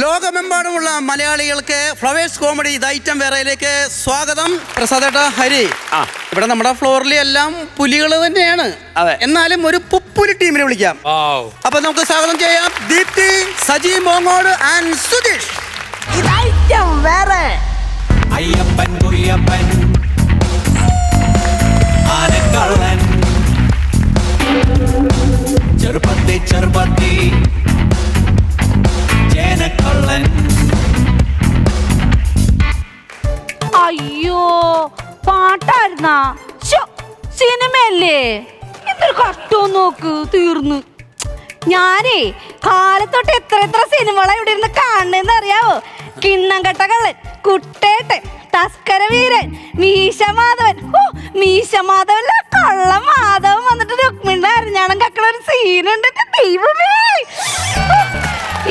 ലോകമെമ്പാടുമുള്ള മലയാളികൾക്ക് flowers comedy ഇത് ഐറ്റം വേറെയിലേക്ക് സ്വാഗതം. പ്രസാദേട്ടാ, ഹരി, ഇവിടെ നമ്മുടെ ഫ്ലോറിൽ എല്ലാം പുലികൾ തന്നെയാണ്. എന്നാലും ഒരു പുപ്പുലി ടീമിനെ വിളിക്കാം. അപ്പൊ നമുക്ക് സ്വാഗതം ചെയ്യാം ദീപ്തി, സജി മോങ്ങോട് ആൻഡ് സുധീഷ്. ഇത് ഐറ്റം വേറെ. അയ്യപ്പൻ കുയ്യപ്പൻ ആനക്കള്ളൻ ചെറുപ്പത്തി ചെറുപ്പത്തി ചേനക്കള്ളൻ. അയ്യോ, പാട്ടായിരുന്നാ? സിനിമയല്ലേ? എന്തൊരു കട്ടോ നോക്ക്, തീർന്നു. ഞാനേ കാലത്തൊട്ട് എത്ര സിനിമകളാ ഇവിടെ ഇരുന്ന് കാണണെന്ന് അറിയാവോ? കിണ്ണംകെട്ട കള്ളൻ, കുട്ടേട്ടൻ, തസ്കര വീരൻ, മീശമാധവൻ. മീശമാധവല്ല, കള്ള മാധവൻ വന്നിട്ട് രുക്മിണിയുടെ അരഞ്ഞാണം കക്കണ ഒരു സീനുണ്ട്. ദൈവമേ,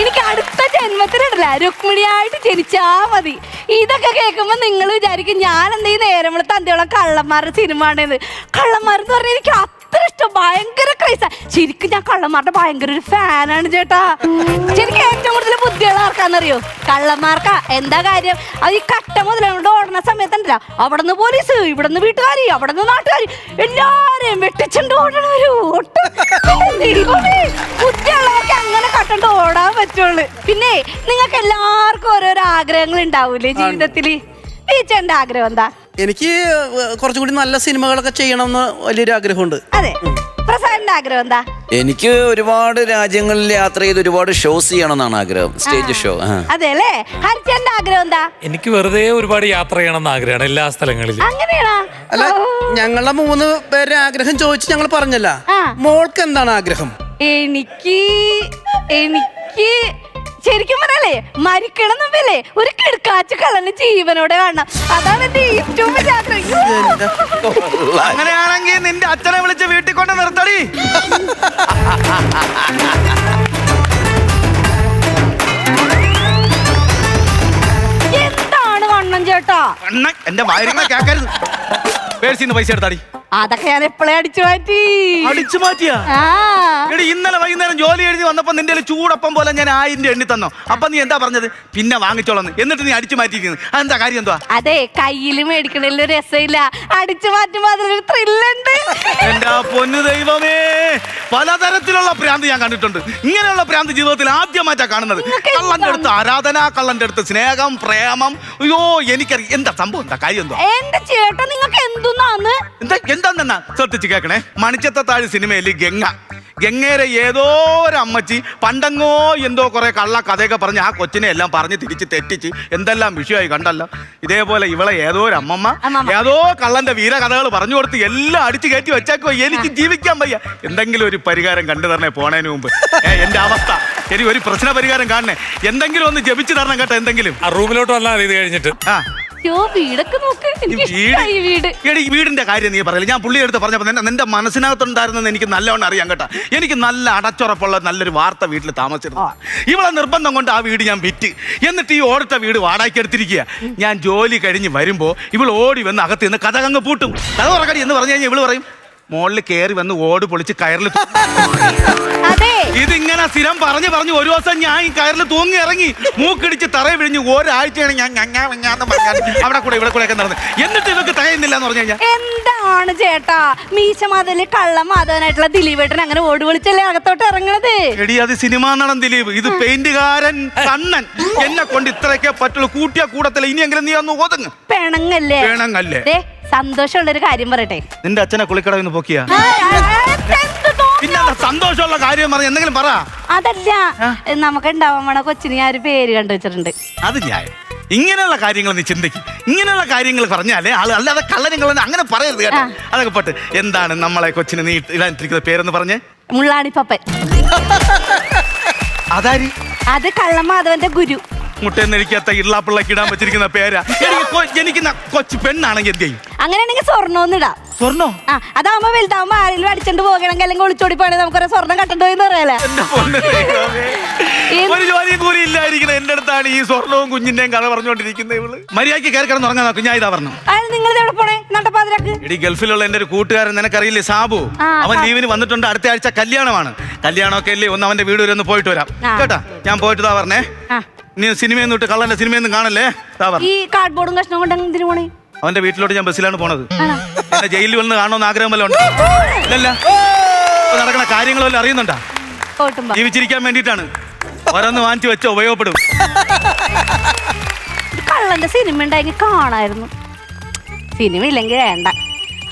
എനിക്ക് അടുത്ത ജന്മത്തിലിടല്ല രുക്മിണിയായിട്ട് ജനിച്ചാ മതി. ഇതൊക്കെ കേൾക്കുമ്പോ നിങ്ങൾ വിചാരിക്കും ഞാൻ എന്തെങ്കിലും നേരം വിളി തന്തിയോളം കള്ളന്മാരുടെ സിനിമ ആണെന്ന്. കള്ളന്മാരെന്ന് പറഞ്ഞാൽ എനിക്ക് അത്ര ഇഷ്ടം, ഭയങ്കര ക്രൈസാ. ശരിക്കും ഞാൻ കള്ളന്മാരുടെ ഭയങ്കര ഒരു ഫാനാണ് ചേട്ടാ. ശരിക്കും ഏറ്റവും കൂടുതൽ ബുദ്ധിയുള്ള ആർക്കാന്നറിയോ? കള്ളന്മാർക്കാ. എന്താ കാര്യം? അത് ഈ കട്ട മുതലോണ്ട് ഓടുന്ന സമയത്തുണ്ടല്ലോ, അവിടെ നിന്ന് പോലീസ്, ഇവിടെ നിന്ന് വീട്ടുകാരി, അവിടെ നിന്ന് നാട്ടുകാരി, എല്ലാരെയും വെട്ടിച്ചുണ്ട് ഓടണവര്. ബുദ്ധിയുള്ളവർക്ക് അങ്ങനെ കട്ടണ്ട് ഓടാൻ പറ്റുള്ളൂ. പിന്നെ നിങ്ങൾക്ക് എല്ലാവർക്കും ഓരോരോ ആഗ്രഹങ്ങൾ ഉണ്ടാവൂലേ ജീവിതത്തില്? ഈ ചേട്ടന്റെ ആഗ്രഹം എന്താ? എനിക്ക് കുറച്ചും കൂടി നല്ല സിനിമകളൊക്കെ ചെയ്യണമെന്ന് വലിയൊരു ആഗ്രഹമുണ്ട്. അതെ, പ്രസാദിന്റെ ആഗ്രഹം എന്താ? എനിക്ക് ഒരുപാട് രാജ്യങ്ങളിൽ യാത്ര ചെയ്ത് ഒരുപാട് ഷോസ് ചെയ്യണമെന്നാണ് ആഗ്രഹം, സ്റ്റേജ് ഷോ. അതെ അല്ലേ? ഹരിച്ചേട്ടന്റെ ആഗ്രഹം എന്താ? എനിക്ക് വെറുതെ ഒരുപാട് യാത്ര ചെയ്യണമെന്ന് ആഗ്രഹമാണ് എല്ലാ സ്ഥലങ്ങളിലും. അങ്ങനെയാണോ? അല്ല, ഞങ്ങളുടെ 3 പേരുടെ ആഗ്രഹം ചോദിച്ച് ഞങ്ങൾ പറഞ്ഞല്ല. മോൾക്ക് എന്താണ് ആഗ്രഹം? എനിക്ക് ശരിക്കും പറയല്ലേ, മരിക്കണം മുമ്പല്ലേ ഒരു കിടക്കാച്ച കള്ളന് ജീവനോടെ കാണണം. അതാണ് എന്റെ ഏറ്റവും വലിയ ആഗ്രഹം. അങ്ങനെയാണെങ്കിൽ നിന്റെ അച്ഛനെ വിളിച്ച് വീട്ടിൽ കൊണ്ട് നിർത്തടി. എന്താണ് വണ്ണം ചേട്ടാ? എന്റെ വയറിനെ കേക്കരുത്. പേഴ്സിന്ന് പൈസ എടുത്താടി. അതൊക്കെ ഞാൻ എപ്പോഴേ അടിച്ചു മാറ്റി. അടിച്ചു മാറ്റിയാ? എടി, ഇന്നലെ വൈകുന്നേരം ജോലി എഴുതി വന്നപ്പോ നിന്റെ ചൂടപ്പം പോലെ ഞാൻ 1000 രൂപ എണ്ണി തന്നോ. അപ്പൊ നീ എന്താ പറഞ്ഞത്? പിന്നെ വാങ്ങിച്ചോളന്ന്. എന്നിട്ട് നീ അടിച്ചു മാറ്റിയിരിക്കുന്നത് അതെന്താ കാര്യം? എന്തുവാ? അതെ, കയ്യില് മേടിക്കണതിൽ രസമില്ല, അടിച്ചു മാറ്റുമ്പോ അതിലൊരു ത്രില്ലുണ്ട്. എന്റെ പൊന്നു ദൈവമേ, പലതരത്തിലുള്ള ഭ്രാന്ത് ഞാൻ കണ്ടിട്ടുണ്ട്. ഇങ്ങനെയുള്ള ഭ്രാന്ത് ജീവിതത്തിൽ ആദ്യമായിട്ടാ കാണുന്നത്. കള്ളന്റെ അടുത്ത് ആരാധന, കള്ളന്റെ അടുത്ത് സ്നേഹം, പ്രേമം. അയ്യോ, എനിക്കറിയാം എന്താ സംഭവം, എന്താ കാര്യം? എന്താ എന്റെ ചേട്ടാ, നിങ്ങൾക്ക് എന്തുന്നാന്ന്? എന്താ ശ്രദ്ധിച്ച് കേൾക്കണേ. മണിച്ചത്താഴ് സിനിമയിൽ ഗംഗേരെ ഏതോ ഒരു അമ്മച്ചി പണ്ടങ്ങോ എന്തോ കുറെ കള്ള കഥയൊക്കെ പറഞ്ഞ് ആ കൊച്ചിനെ എല്ലാം പറഞ്ഞ് തിരിച്ച് തെറ്റിച്ച് എന്തെല്ലാം വിഷയമായി കണ്ടല്ല. ഇതേപോലെ ഇവളെ ഏതോ ഒരു അമ്മമ്മ ഏതോ കള്ളന്റെ വീരകഥകൾ പറഞ്ഞു കൊടുത്ത് എല്ലാം അടിച്ചു കയറ്റി വെച്ചേക്കോ. എനിക്ക് ജീവിക്കാൻ വയ്യ. എന്തെങ്കിലും ഒരു പരിഹാരം കണ്ടു തരണേ പോണേന് മുമ്പ്. എന്റെ അവസ്ഥ, എനിക്ക് ഒരു പ്രശ്ന പരിഹാരം കാണണേ. എന്തെങ്കിലും ഒന്ന് ജപിച്ചു തരണം കേട്ടോ. എന്തെങ്കിലും റൂമിലോട്ട് വന്നാൽ ഇത് കഴിഞ്ഞിട്ട് വീടൊക്കെ നോക്ക്. ഈ വീടിന്റെ കാര്യം നീ പറയില്ല. ഞാൻ പുള്ളിയുടെ അടുത്ത് പറഞ്ഞപ്പോ നിന്റെ മനസ്സിനകത്തുണ്ടായിരുന്നെന്ന് എനിക്ക് നല്ലവണ്ണം അറിയാം കേട്ടോ. എനിക്ക് നല്ല അടച്ചുറപ്പുള്ള നല്ലൊരു വാർത്ത വീട്ടിൽ താമസിച്ചിരുന്നു. ഇവളെ നിർബന്ധം കൊണ്ട് ആ വീട് ഞാൻ വിറ്റ്. എന്നിട്ട് ഈ ഓടിട്ട വീട് വാടകയ്ക്ക് എടുത്തിരിക്കുക. ഞാൻ ജോലി കഴിഞ്ഞ് വരുമ്പോ ഇവൾ ഓടി വന്ന് അകത്ത് നിന്ന് കഥകങ്ങ് പൂട്ടും. കഥ ഉറക്കടി എന്ന് പറഞ്ഞു കഴിഞ്ഞാൽ ഇവള് പറയും മോളിൽ കയറി വന്ന് ഓട് പൊളിച്ച് കയറിൽ. ഇതിങ്ങനെ സ്ഥിരം പറഞ്ഞു ഒരു ദിവസം ഞാൻ ഈ കയറിൽ തൂങ്ങി ഇറങ്ങി മൂക്കിടിച്ച് തറയെ വിഴിഞ്ഞ് ഒരാഴ്ചയാണ് ഞാൻ അവിടെ കൂടെ ഇവിടെ കൂടെ ഒക്കെ നടന്നത്. എന്നിട്ട് ഇവർക്ക് തകയുന്നില്ല എന്ന് പറഞ്ഞു കഴിഞ്ഞാൽ എന്താണ് ചേട്ടാ? മീശമാധവനിലെ കള്ളമാധവനായിട്ടുള്ള ദിലീപേട്ടൻ അങ്ങനെ ഓട് വിളിച്ചല്ലേ അകത്തോട്ട് ഇറങ്ങണത്? എടി, അത് സിനിമാ നടൻ ദിലീപ്, ഇത് പെയിന്റുകാരൻ കണ്ണൻ. എന്നെ കൊണ്ട് ഇത്രയൊക്കെ പറ്റുള്ളൂ. കൂട്ടിയ കൂടത്തില്ല. ഇനിയെങ്കിലും നീ ഒന്ന് ഒതുങ്ങ്. പെണങ്ങല്ലേ? സന്തോഷമുള്ളൊരു കാര്യം പറയട്ടെ. നിന്റെ അച്ഛനെ കുളിക്കടവിന്ന് പൊക്കിയ പിന്നെ സന്തോഷമുള്ള കാര്യം പറഞ്ഞ എന്തെങ്കിലും പറ. അതല്ല, നമുക്ക് ഉണ്ടാവാൻ കൊച്ചിന് ഞാൻ ഒരു പേര് കണ്ടു വെച്ചിട്ടുണ്ട്. അത് ഞാൻ ഇങ്ങനെയുള്ള കാര്യങ്ങൾ നീ ചിന്തിക്കും. ഇങ്ങനെയുള്ള കാര്യങ്ങൾ പറഞ്ഞാലേ ആള്, അല്ലാതെ കള്ളനും അങ്ങനെ പറയരുത് കേട്ടോ. അതൊക്കെ പോട്ട്. എന്താണ് നമ്മളെ കൊച്ചിന് നീ ഇടാനിട്ടിരിക്കുന്ന പേരെന്ന് പറഞ്ഞേ? മുള്ളാണിപ്പപ്പൻ. അതാരി? അത് കള്ളമാധവന്റെ ഗുരു. മുട്ടയെന്നടിക്കാത്ത ഇള്ളാപ്പിള്ളക്ക് ഇടാൻ വെച്ചിരിക്കുന്ന പേരാ. എനിക്ക് കൊച്ചു പെണ്ണാണെങ്കിൽ എന്ത് ചെയ്യും? അങ്ങനെയാണെങ്കിൽ സ്വർണ്ണോന്നിടാം. സ്വർണ്ണോ? അതാവുമ്പോ വലുതാവുമ്പോ ആരെങ്കിലും അടിച്ചോണ്ട് പോകണമെങ്കിൽ അല്ലെങ്കിൽ ഒളിച്ചോടി പോകണമെങ്കിൽ നമുക്കൊരു സ്വർണ്ണം കട്ടണ്ടോ എന്ന് പറയാലേ. ഒരു ജോലിയും കൂലി ഇല്ലായിരിക്കണം. എന്റെ അടുത്താണ് ഈ സ്വർണവും കുഞ്ഞിന്റെയും കഥ പറഞ്ഞുകൊണ്ടിരിക്കുന്നത്. ഇവള് മര്യാദയ്ക്ക് കയറി കിടന്ന് ഉറങ്ങാൻ നോക്കും. ഞാൻ ഇതാ പറഞ്ഞു. നിങ്ങൾ എവിടെ പോണേ? നട്ടപ്പാതിരാക്ക്. എടി, ഗൾഫിലുള്ള എന്റെ ഒരു കൂട്ടുകാരൻ നിനക്കറിയില്ലേ, സാബു. അവൻ ലീവിന് വന്നിട്ടുണ്ട്. അടുത്ത ആഴ്ച കല്യാണമാണ്. കല്യാണമൊക്കെ അല്ലേ, ഒന്ന് അവന്റെ വീട് വരെ ഒന്ന് പോയിട്ട് വരാം കേട്ടാ. ഞാൻ പോയിട്ട് പറഞ്ഞേ നീ സിനിമയൊന്നും ഇട്ട് കള്ളന്റെ സിനിമയൊന്നും കാണല്ലേ ഈ കാർഡ്ബോർഡും കഷ്ണം കൊണ്ട് എന്തിനു പോണേ? അവന്റെ വീട്ടിലോട്ട് ഞാൻ ബസ്സിലാണ് പോണത്. എന്നെ ജയിലിൽ വന്ന് കാണണമെന്ന് ആഗ്രഹം വല്ല ഉണ്ട്? ഇല്ലല്ല. ഇപ്പൊ നടക്കുന്ന കാര്യങ്ങളെല്ലാം അറിയുന്നുണ്ടാ? പോട്ടുമ്പോ ജീവിച്ചിരിക്കാൻ വേണ്ടിയിട്ടാണ്. ഓരോന്ന് വാങ്ങിച്ചു വെച്ചോ, ഉപയോഗപ്പെടും. കള്ളന്റെ സിനിമ ഉണ്ടെങ്കിൽ കാണായിരുന്നു. സിനിമ ഇല്ലെങ്കിൽ വേണ്ട.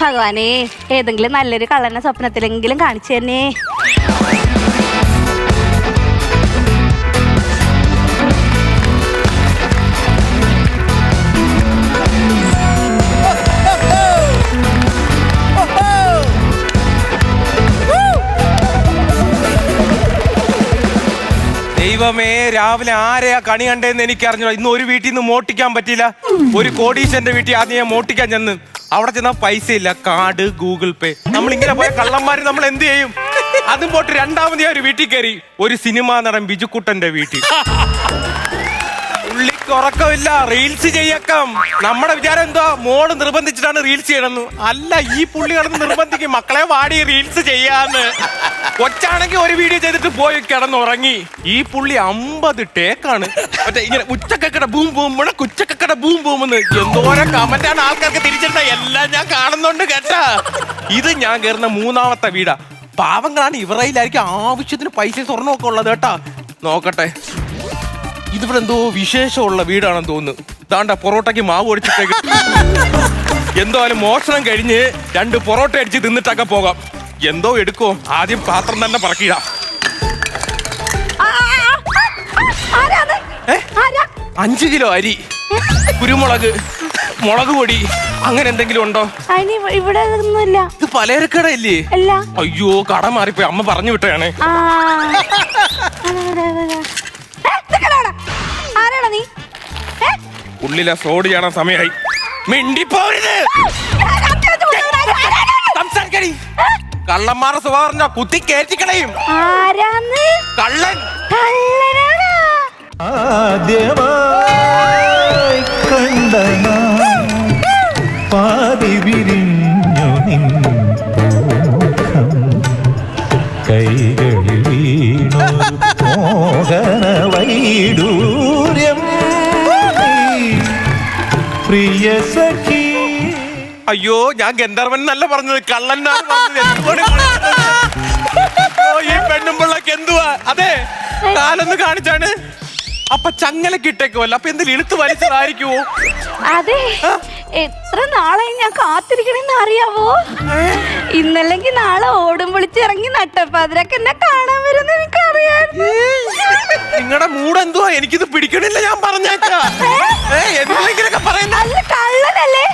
ഭഗവാനെ, ഏതെങ്കിലും നല്ലൊരു കള്ളനെ സ്വപ്നത്തിലെങ്കിലും കാണിച്ചു തന്നെ. ദൈവമേ, രാവിലെ ആരെയാ കണി കണ്ടേന്ന് എനിക്ക് അറിഞ്ഞോ. ഇന്ന് ഒരു വീട്ടിൽ നിന്ന് മോട്ടിക്കാൻ പറ്റിയില്ല. ഒരു കോടീശ്വരന്റെ വീട്ടിൽ ആദ്യം ഞാൻ മോട്ടിക്കാൻ ചെന്ന് അവിടെ ചെന്നാ പൈസ ഇല്ല. കാർഡ്, ഗൂഗിൾ പേ. നമ്മൾ ഇങ്ങനെ പോയ കള്ളന്മാര് നമ്മൾ എന്ത് ചെയ്യും? അതും പോട്ട് രണ്ടാമത് ഒരു വീട്ടിൽ കയറി. ഒരു സിനിമാ നടൻ ബിജുക്കുട്ടന്റെ വീട്ടിൽ. പുള്ളിക്ക് ഉറക്കമില്ല, റീൽസ് ചെയ്യക്കാം. നമ്മുടെ വിചാരം എന്താ, മോള് നിർബന്ധിച്ചിട്ടാണ് റീൽസ് ചെയ്യണമെന്ന്. അല്ല, ഈ പുള്ളി കിടന്ന് നിർബന്ധിക്കും, മക്കളെ വാടി റീൽസ് ചെയ്യാന്ന്. കൊച്ചാണെങ്കിൽ ഒരു വീഡിയോ ചെയ്തിട്ട് പോയി കിടന്നുറങ്ങി. ഈ പുള്ളി 50 ടേക്കാണ്. മറ്റേ ഇങ്ങനെ ഉച്ചക്കക്കട ബൂം ബൂം ഉച്ചക്കക്കട ബൂം ബൂം എന്ന് എന്തോരം കമന്റാണ് ആൾക്കാർക്ക് തിരിച്ചിരുന്ന. എല്ലാം ഞാൻ കാണുന്നുണ്ട് കേട്ടാ. ഇത് ഞാൻ കയറുന്ന 3ാമത്തെ വീടാ. പാവങ്ങളാണ്, ഇവരയിലായിരിക്കും ആവശ്യത്തിന് പൈസ സ്വർണ്ണമൊക്കെ ഉള്ളത് കേട്ടാ. നോക്കട്ടെ, ഇതിവിടെ എന്തോ വിശേഷമുള്ള വീടാണെന്ന് തോന്നുന്നു. ദാണ്ട പൊറോട്ടയ്ക്ക് മാവ് ഒടിച്ചിട്ടേക്ക്. എന്തായാലും മോഷണം കഴിഞ്ഞ് 2 പൊറോട്ട അടിച്ച് തിന്നിട്ടൊക്കെ പോകാം. എന്തോ എടുക്കോ, ആദ്യം പാത്രം തന്നെ പറക്കിടാം. 5 കിലോ അരി, കുരുമുളക്, മുളക് പൊടി, അങ്ങനെ എന്തെങ്കിലും ഉണ്ടോ? ഇവിടെ ഒന്നുമില്ല. ഇത് പലചരക്കട ഇല്ലേ? അല്ല. അയ്യോ, കട മാറിപ്പോയി. അമ്മ പറഞ്ഞു വിട്ടയാണ്. ആരാടാ നീ? ഉള്ളിലെ ഫ്രോഡ് ചെയ്യണ സമയമായി. മിണ്ടിപ്പോരുത്. സംസാരിക്കടി. കള്ളന്മാരുടെ സ്വഭാവം കുത്തി കയറ്റിക്കളയും. ആരാന്ന്? കള്ളൻ. കള്ളനാണ്. ആദ്യമായി കണ്ട പാതി വിരിഞ്ഞു നിൻ കൈകളിൽ വീണൊരു മോഹന വൈഡൂര്യം പ്രിയ സഖി. അയ്യോ, ഞാൻ ഗന്ധർവൻ എന്നല്ല പറഞ്ഞത്, കള്ളനാണ് പറഞ്ഞത്. ഈ പെണ്ണുമ്പിള്ളക്ക് എന്തുവാ? അതെ, കാലൊന്ന് കാണിച്ചാണ്. അപ്പൊ ചങ്ങലക്ക് ഇട്ടേക്കുമല്ലോ. അപ്പൊ എന്തെങ്കിലും ഇളുത്ത് വലിച്ചതായിരിക്കുവോ? അതെ, എത്ര നാളായി ഞാൻ കാത്തിരിക്കണെന്ന് അറിയാവോ? ഇന്നല്ലെങ്കിൽ നാളെ ഓടും വിളിച്ചിറങ്ങി നട്ടപ്പാതിരൊക്കെ എന്നെ കാണാൻ വരുന്ന എനിക്കറിയാം. നിങ്ങളുടെ മൂഡ് എന്തുവാ? എനിക്കിത് പിടിക്കണില്ല, ഞാൻ പറഞ്ഞേക്കാ. എന്തെങ്കിലൊക്കെ പറയുന്ന. അല്ല, കള്ളനല്ലേ?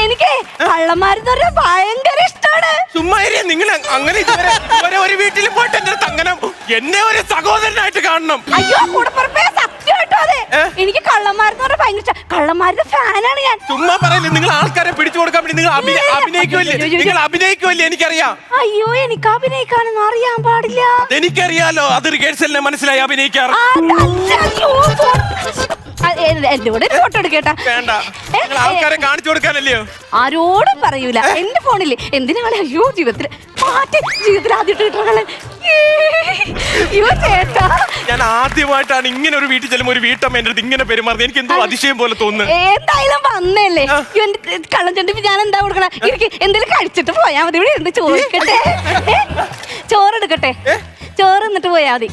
എനിക്ക് കള്ളന്മാരെന്ന് പറഞ്ഞാൽ ഭയങ്കര ഇഷ്ടമാണ്. ചുമ്മാ നിങ്ങൾ അങ്ങനെ ഇതുവരെ ഒരു വീട്ടിൽ പോയിട്ട് എന്റെ തങ്ങനം എന്നെ ഒരു സഹോദരനായിട്ട് കാണണം. അയ്യോ, കൂടപ്പുറപ്പേ, സത്യമായിട്ടോ അതെ. എനിക്ക് കള്ളന്മാരെന്ന് പറഞ്ഞാൽ ഭയങ്കര ഇഷ്ടം. കള്ളന്മാരുടെ ഫാനാണ് ഞാൻ. ചുമ്മാ പറയില്ല. നിങ്ങൾ ആൾക്കാരെ പിടിച്ചു കൊടുക്കാൻ വേണ്ടി നിങ്ങൾ അഭിനയിക്കുമല്ലേ? എനിക്കറിയാം. അയ്യോ, എനിക്ക് അഭിനയിക്കാനൊന്നും അറിയാൻ പാടില്ല. എനിക്കറിയാലോ, അത് റിഹേഴ്സലിനെ മനസ്സിലായി അഭിനയിക്കാറ്. എന്റെ കൂടെ ഫോട്ടോ എടുക്കേട്ടാ. വേണ്ട, നിങ്ങൾ ആൾക്കാരെ കാണിച്ചു കൊടുക്കാനല്ലയോ? ആരോടും പറയൂല. എന്റെ ഫോണില് എന്തിനാണ്? അയ്യോ, ജീവിതത്തിൽ ആദ്യമായിട്ട് കിട്ടണ. അയ്യോ ചേട്ടാ, ഞാൻ ആദ്യമായിട്ടാണ് ഇങ്ങനെ ഒരു വീട്ടിൽ ചെല്ലുമ്പോൾ ഒരു വീട്ടമ്മ എന്റെ അടുത്ത് ഇങ്ങനെ പെരുമാറുന്നത്. എനിക്ക് എന്തോ അതിശയം പോലെ തോന്നുന്നു. എന്തായാലും വന്നല്ലേ, എന്റെ കള്ളം ചെണ്ടിപ്പ് ഞാൻ എന്താ കൊടുക്കണ? എനിക്ക് എന്തെങ്കിലും കഴിച്ചിട്ട് പോയാ മതി. ഇവിടെ എന്ത് ചോദിക്കട്ടെ? ചോറെടുക്കട്ടെ? ചോറ് എന്നിട്ട് പോയാ മതി.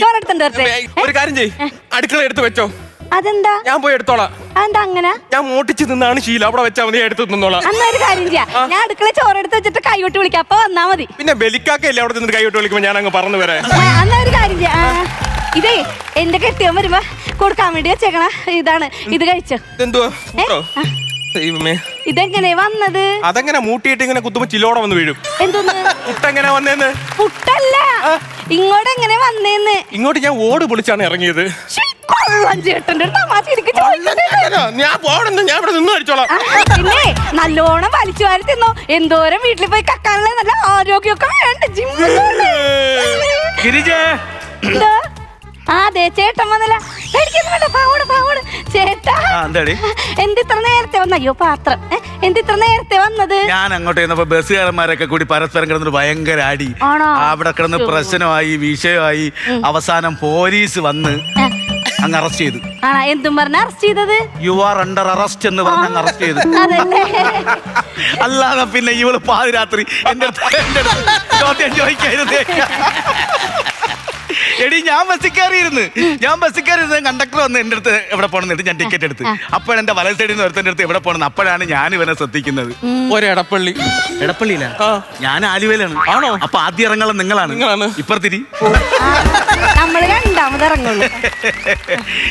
ചോറെടുത്തിട്ട് ഒരു കാര്യം ചെയ്യ്, അടുക്കള എടുത്ത് വെച്ചോ. അതെന്താ? ഞാൻ പോയി എടുത്തോളാം. അതെന്താ അങ്ങനെ? ഞാൻ മോട്ടിച്ച് നിന്നാണ് ശീലം. അവിടെ വെച്ചാൽ മതി, എടുത്ത് നിന്നോളാം. അന്നൊരു കാര്യം ചെയ്യാം, ഞാൻ അടുക്കള ചോറെടുത്ത് വെച്ചിട്ട് കൈകൊട്ടി വിളിക്കാം. അപ്പൊ വന്നാ മതി. പിന്നെ ബലിക്കാക്കല്ലേ അവിടെ നിന്ന് കൈകൊട്ടി വിളിക്കുമ്പോ ഞാൻ അങ്ങ് പറന്നു വരാം. അന്നൊരു കാര്യം ചെയ്യാം. ഇതേ എന്റെ കെട്ടിയവൻ വരുമ്പോ കൊടുക്കാൻ വേണ്ടി വെച്ചേക്കണ ഇതാണ്. ഇത് കഴിച്ചോ? എന്തുവാ? ദൈവമേ, ഇതെങ്ങനെ വന്നത്? അതെങ്ങനെ മൂട്ടിയിട്ട് ഇങ്ങനെ കുത്തുമ്പോ ചിലോടെ വന്ന് വീഴും. എന്തോന്ന്? പുട്ടെങ്ങനെ വന്നേന്ന്? പുട്ടല്ല, ഇങ്ങോട്ട് എങ്ങനെ വന്നേന്ന്. ഇങ്ങോട്ട് ഞാൻ ഓട് പൊളിച്ചാണ് ഇറങ്ങിയത്. ചേട്ടന്റെ തമാശ എനിക്ക് ചോദിക്കണ്ടേ? ഞാൻ പോണെന്ന്, ഞാൻ ഇവിടെ നിന്ന് കഴിച്ചോളാം. പിന്നെ നല്ലോണം വലിച്ചു വാരി തിന്നോ. എന്തോരം വീട്ടിൽ പോയി കക്കാനുള്ള നല്ല ആരോഗ്യമൊക്കെ വേണ്ട. ഗിരിജേ, അതെ, ചേട്ടൻ വന്നല്ല. ചേട്ടാ, എന്തിത്ര നേരത്തെ വന്ന? അയ്യോ, പാത്രം എന്തിത്ര നേരത്തെ വന്നത്? ഞാൻ അങ്ങോട്ട് ചെന്നപ്പോ ബസ്സുകാരന്മാരൊക്കെ കൂടി പരസ്പരം കിടന്നിട്ട് ഭയങ്കര അടി. അവിടെ കിടന്ന് പ്രശ്നമായി, വിഷയമായി. അവസാനം പോലീസ് വന്ന് അങ്ങ് അറസ്റ്റ് ചെയ്ത്. ആണോ? എന്തും പറഞ്ഞ അറസ്റ്റ് ചെയ്തത്? യു ആർ അണ്ടർ അറസ്റ്റ് എന്ന് പറഞ്ഞ് അങ്ങ് അറസ്റ്റ് ചെയ്ത്. അതല്ലേ? അല്ലാതെ പിന്നെ ഇവള് പാതിരാത്രി എന്റെ അടുത്ത് ചോദ്യം ചോദിക്കരുത്. എടി ഞാൻ ബസ്സിൽ കയറിയിരുന്ന് കണ്ടക്ടർ വന്ന് എന്റെ അടുത്ത് എവിടെ പോകണമെന്നിട്ട് ഞാൻ ടിക്കറ്റ് എടുത്ത്. അപ്പോഴെന്റെ വലത് സൈഡിൽ നിന്ന് ഒരുത്തന്റെ അടുത്ത് എവിടെ പോകണം. അപ്പോഴാണ് ഞാൻ ഇവനെ ശ്രദ്ധിക്കുന്നത്. ഒരെടപ്പള്ളി. എടപ്പള്ളിയില്ല, ഞാൻ ആലുവയിലാണ്. ആണോ? അപ്പൊ ആദ്യം ഇറങ്ങുന്നത് നിങ്ങളാണ്. ഇപ്പുറത്തിരി. നമ്മള് രണ്ടാമത് ഇറങ്ങുള്ളൂ.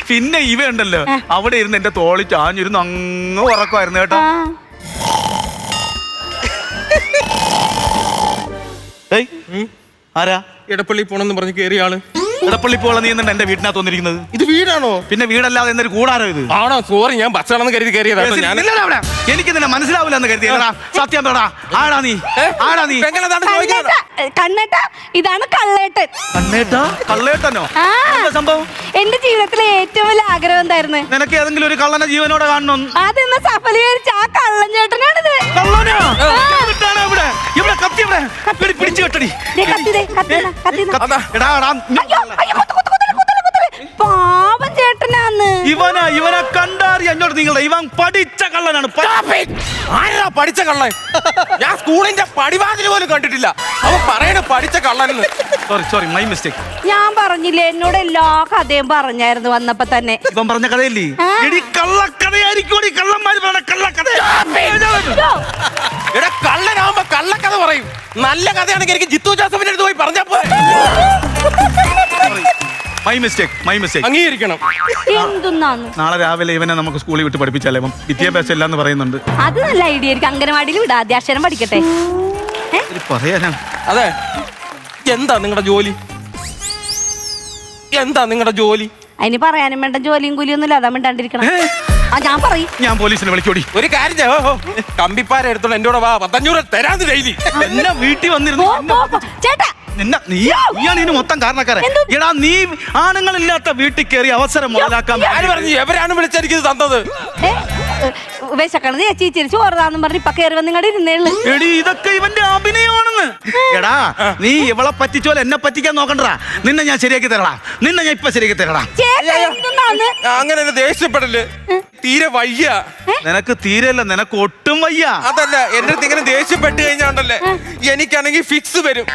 പിന്നെ ഇവ ഉണ്ടല്ലോ അവിടെ ഇരുന്ന് എന്റെ തോളി ചാഞ്ഞിരുന്ന് അങ്ങ് ഉറക്കമായിരുന്നു കേട്ടോ. ആരാ എടപ്പള്ളി പോണെന്ന് പറഞ്ഞ് കേറിയ ആള്? എടപ്പള്ളി പോള നീ എന്റെ വീട്ടിനകത്ത് വന്നിരിക്കുന്നത്? ഇത് വീടാണോ? പിന്നെ വീടല്ലാതെ എന്നൊരു കൂടാരോ ഇത്? ആണോ? സോറി, ഞാൻ ബസ്സാണെന്ന് കരുതി കയറിയതാ. എനിക്ക് നിന്നെ മനസ്സിലാവില്ല എന്ന് കരുതി. സത്യം പറ, ആടാ നീ? കണ്ണേട്ടാ, ഇതാണ് കള്ളേട്ടൻ. കണ്ണേട്ടാ? കള്ളേട്ടനോ? എന്താ സംഭവം? എന്റെ ജീവിതത്തിലെ ഏറ്റവും വലിയ ആഗ്രഹം എന്തായിരുന്നു? നിനക്ക് ഏതെങ്കിലും ഒരു കള്ളനെ ജീവനോടെ കാണണം. അതെന്ന് സഫലീകരിച്ച ആ കള്ളൻ ചേട്ടനാണിത്. കള്ളനാ? ഇവിടെ ഇവിടെ കത്തി ഇവിടെ പിടിച്ചു കെട്ടടി. പാവം ചേട്ടനാന്ന്. ഇവനെ കണ്ടറിയ അങ്ങോട്ട് നിങ്ങളുടെ ഇവൻ പഠിച്ച കള്ളനാണ്. ആരാ പഠിച്ച കള്ളൻ? ഞാൻ സ്കൂളിന്റെ പടിവാതിൽ പോലും കണ്ടിട്ടില്ല. അവൻ പറയണ പഠിച്ച കള്ളനെന്ന്. Sorry my mistake. ഞാൻ പറഞ്ഞില്ലേ, എന്നോട് എല്ലാ കഥയും പറഞ്ഞായിരുന്നു വന്നപ്പോ തന്നെ. ഇവൻ പറഞ്ഞ കഥയില്ലേ? എടി കള്ളക്കഥയായിരിക്കും. കള്ളന്മാര് പറഞ്ഞ കള്ളക്കഥ. എടാ, കള്ളനാവുമ്പോ കള്ളക്കഥ പറയും. നല്ല കഥയാണെങ്കിൽ എനിക്ക് ജിത്തു ജോസഫിന്റെ അടുത്ത് പോയി പറഞ്ഞപ്പോ. My mistake. അംഗീകരിക്കണം. എന്തുന്നാന്ന്? നാളെ രാവിലെ ഇവനെ നമുക്ക് സ്കൂളിൽ വിട്ട് പഠിപ്പിച്ചാലേ. ഇവൻ വിദ്യാഭ്യാസം ഇല്ലാന്ന് പറയുന്നുണ്ട്. അത് നല്ല ഐഡിയ ആയിരിക്കും. അംഗനവാടിയിൽ വിടാ, ആദ്യാക്ഷരം പഠിക്കട്ടെ. പറയാനാ. അതെ, എന്താ നിങ്ങളുടെ ജോലി? അതിന് പറയാനും വേണ്ട ജോലിയും കൂലിയൊന്നുമില്ല. അതാ മിണ്ടാണ്ടിരിക്കണം. ഞാൻ പറയും. ഞാൻ പോലീസിനെ വിളിച്ചോടി. ഒരു കാര്യം ചെയ്യോ, കമ്പിപ്പാര എടുത്തോണ്ട് എന്റെ കൂടെ വാ. 500 തരാന്ന് ഡെയിലി. എന്നെ വീട്ടിൽ വന്നിരുന്നു. ചേട്ടാ, നീയാണ് ഇതിന് മൊത്തം കാരണക്കാരൻ. എടാ, നീ ആണുങ്ങളില്ലാത്ത വീട്ടിൽ കയറി അവസരം മുതലാക്കാൻ. ആര് പറഞ്ഞു? എവരാണ് വിളിച്ചെനിക്ക് തന്നത്? വിശക്കണത് ചേച്ചി ചിരിച്ചു ഓർതാന്നും പറഞ്ഞ് ഇപ്പൊ കയറി വന്ന് നിങ്ങളുടെ ഇരുന്നേള്. എടി, ഇതൊക്കെ ഇവന്റെ അഭിനയമാണെന്ന്. എടാ, നീ ഇവളെ പറ്റിച്ചോലെ എന്നെ പറ്റിക്കാൻ നോക്കണ്ടാ. നിന്നെ ഞാൻ ശരിയാക്കി തരടാ. അങ്ങനെ ദേഷ്യപ്പെടല്. തീരെ വയ്യ. നിനക്ക് തീരെയല്ല, നിനക്ക് ഒട്ടും വയ്യ. അതല്ല, എന്റെ അടുത്ത് ഇങ്ങനെ ദേഷ്യപ്പെട്ട് കഴിഞ്ഞാണ്ടല്ലേ എനിക്കാണെങ്കിൽ ഫിക്സ് വരും,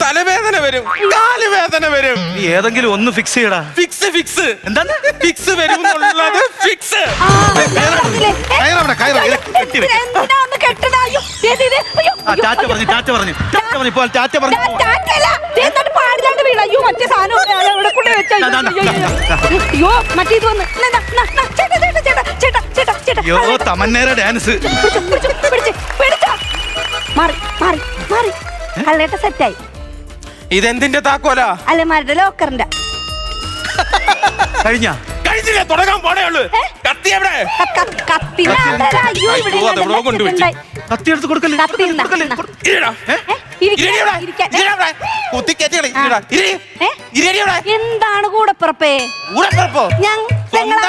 തലവേദന വരും, കാലുവേദന വരും. നീ ഏതെങ്കിലും ഒന്ന് ഫിക്സ് ചെയ്യടാ. ഫിക്സ് എന്താണ് ഫിക്സ് വരും എന്നുള്ളത്? ഫിക്സ്. തമന്നേരെ ഡാൻസ്. കള്ളേട്ട സെറ്റായി. ഇതെന്തിന്റെ താക്കോലാ? അലമാരുടെ ലോക്കറിന്റെ. കഴിഞ്ഞില്ല, തുടങ്ങാൻ പോണേ ഉള്ളു. കത്തി എവിടെ? കത്തി എടുത്ത് കൊടുക്കല്ലേ. എന്താണ് കൂടപ്പുറപ്പേ?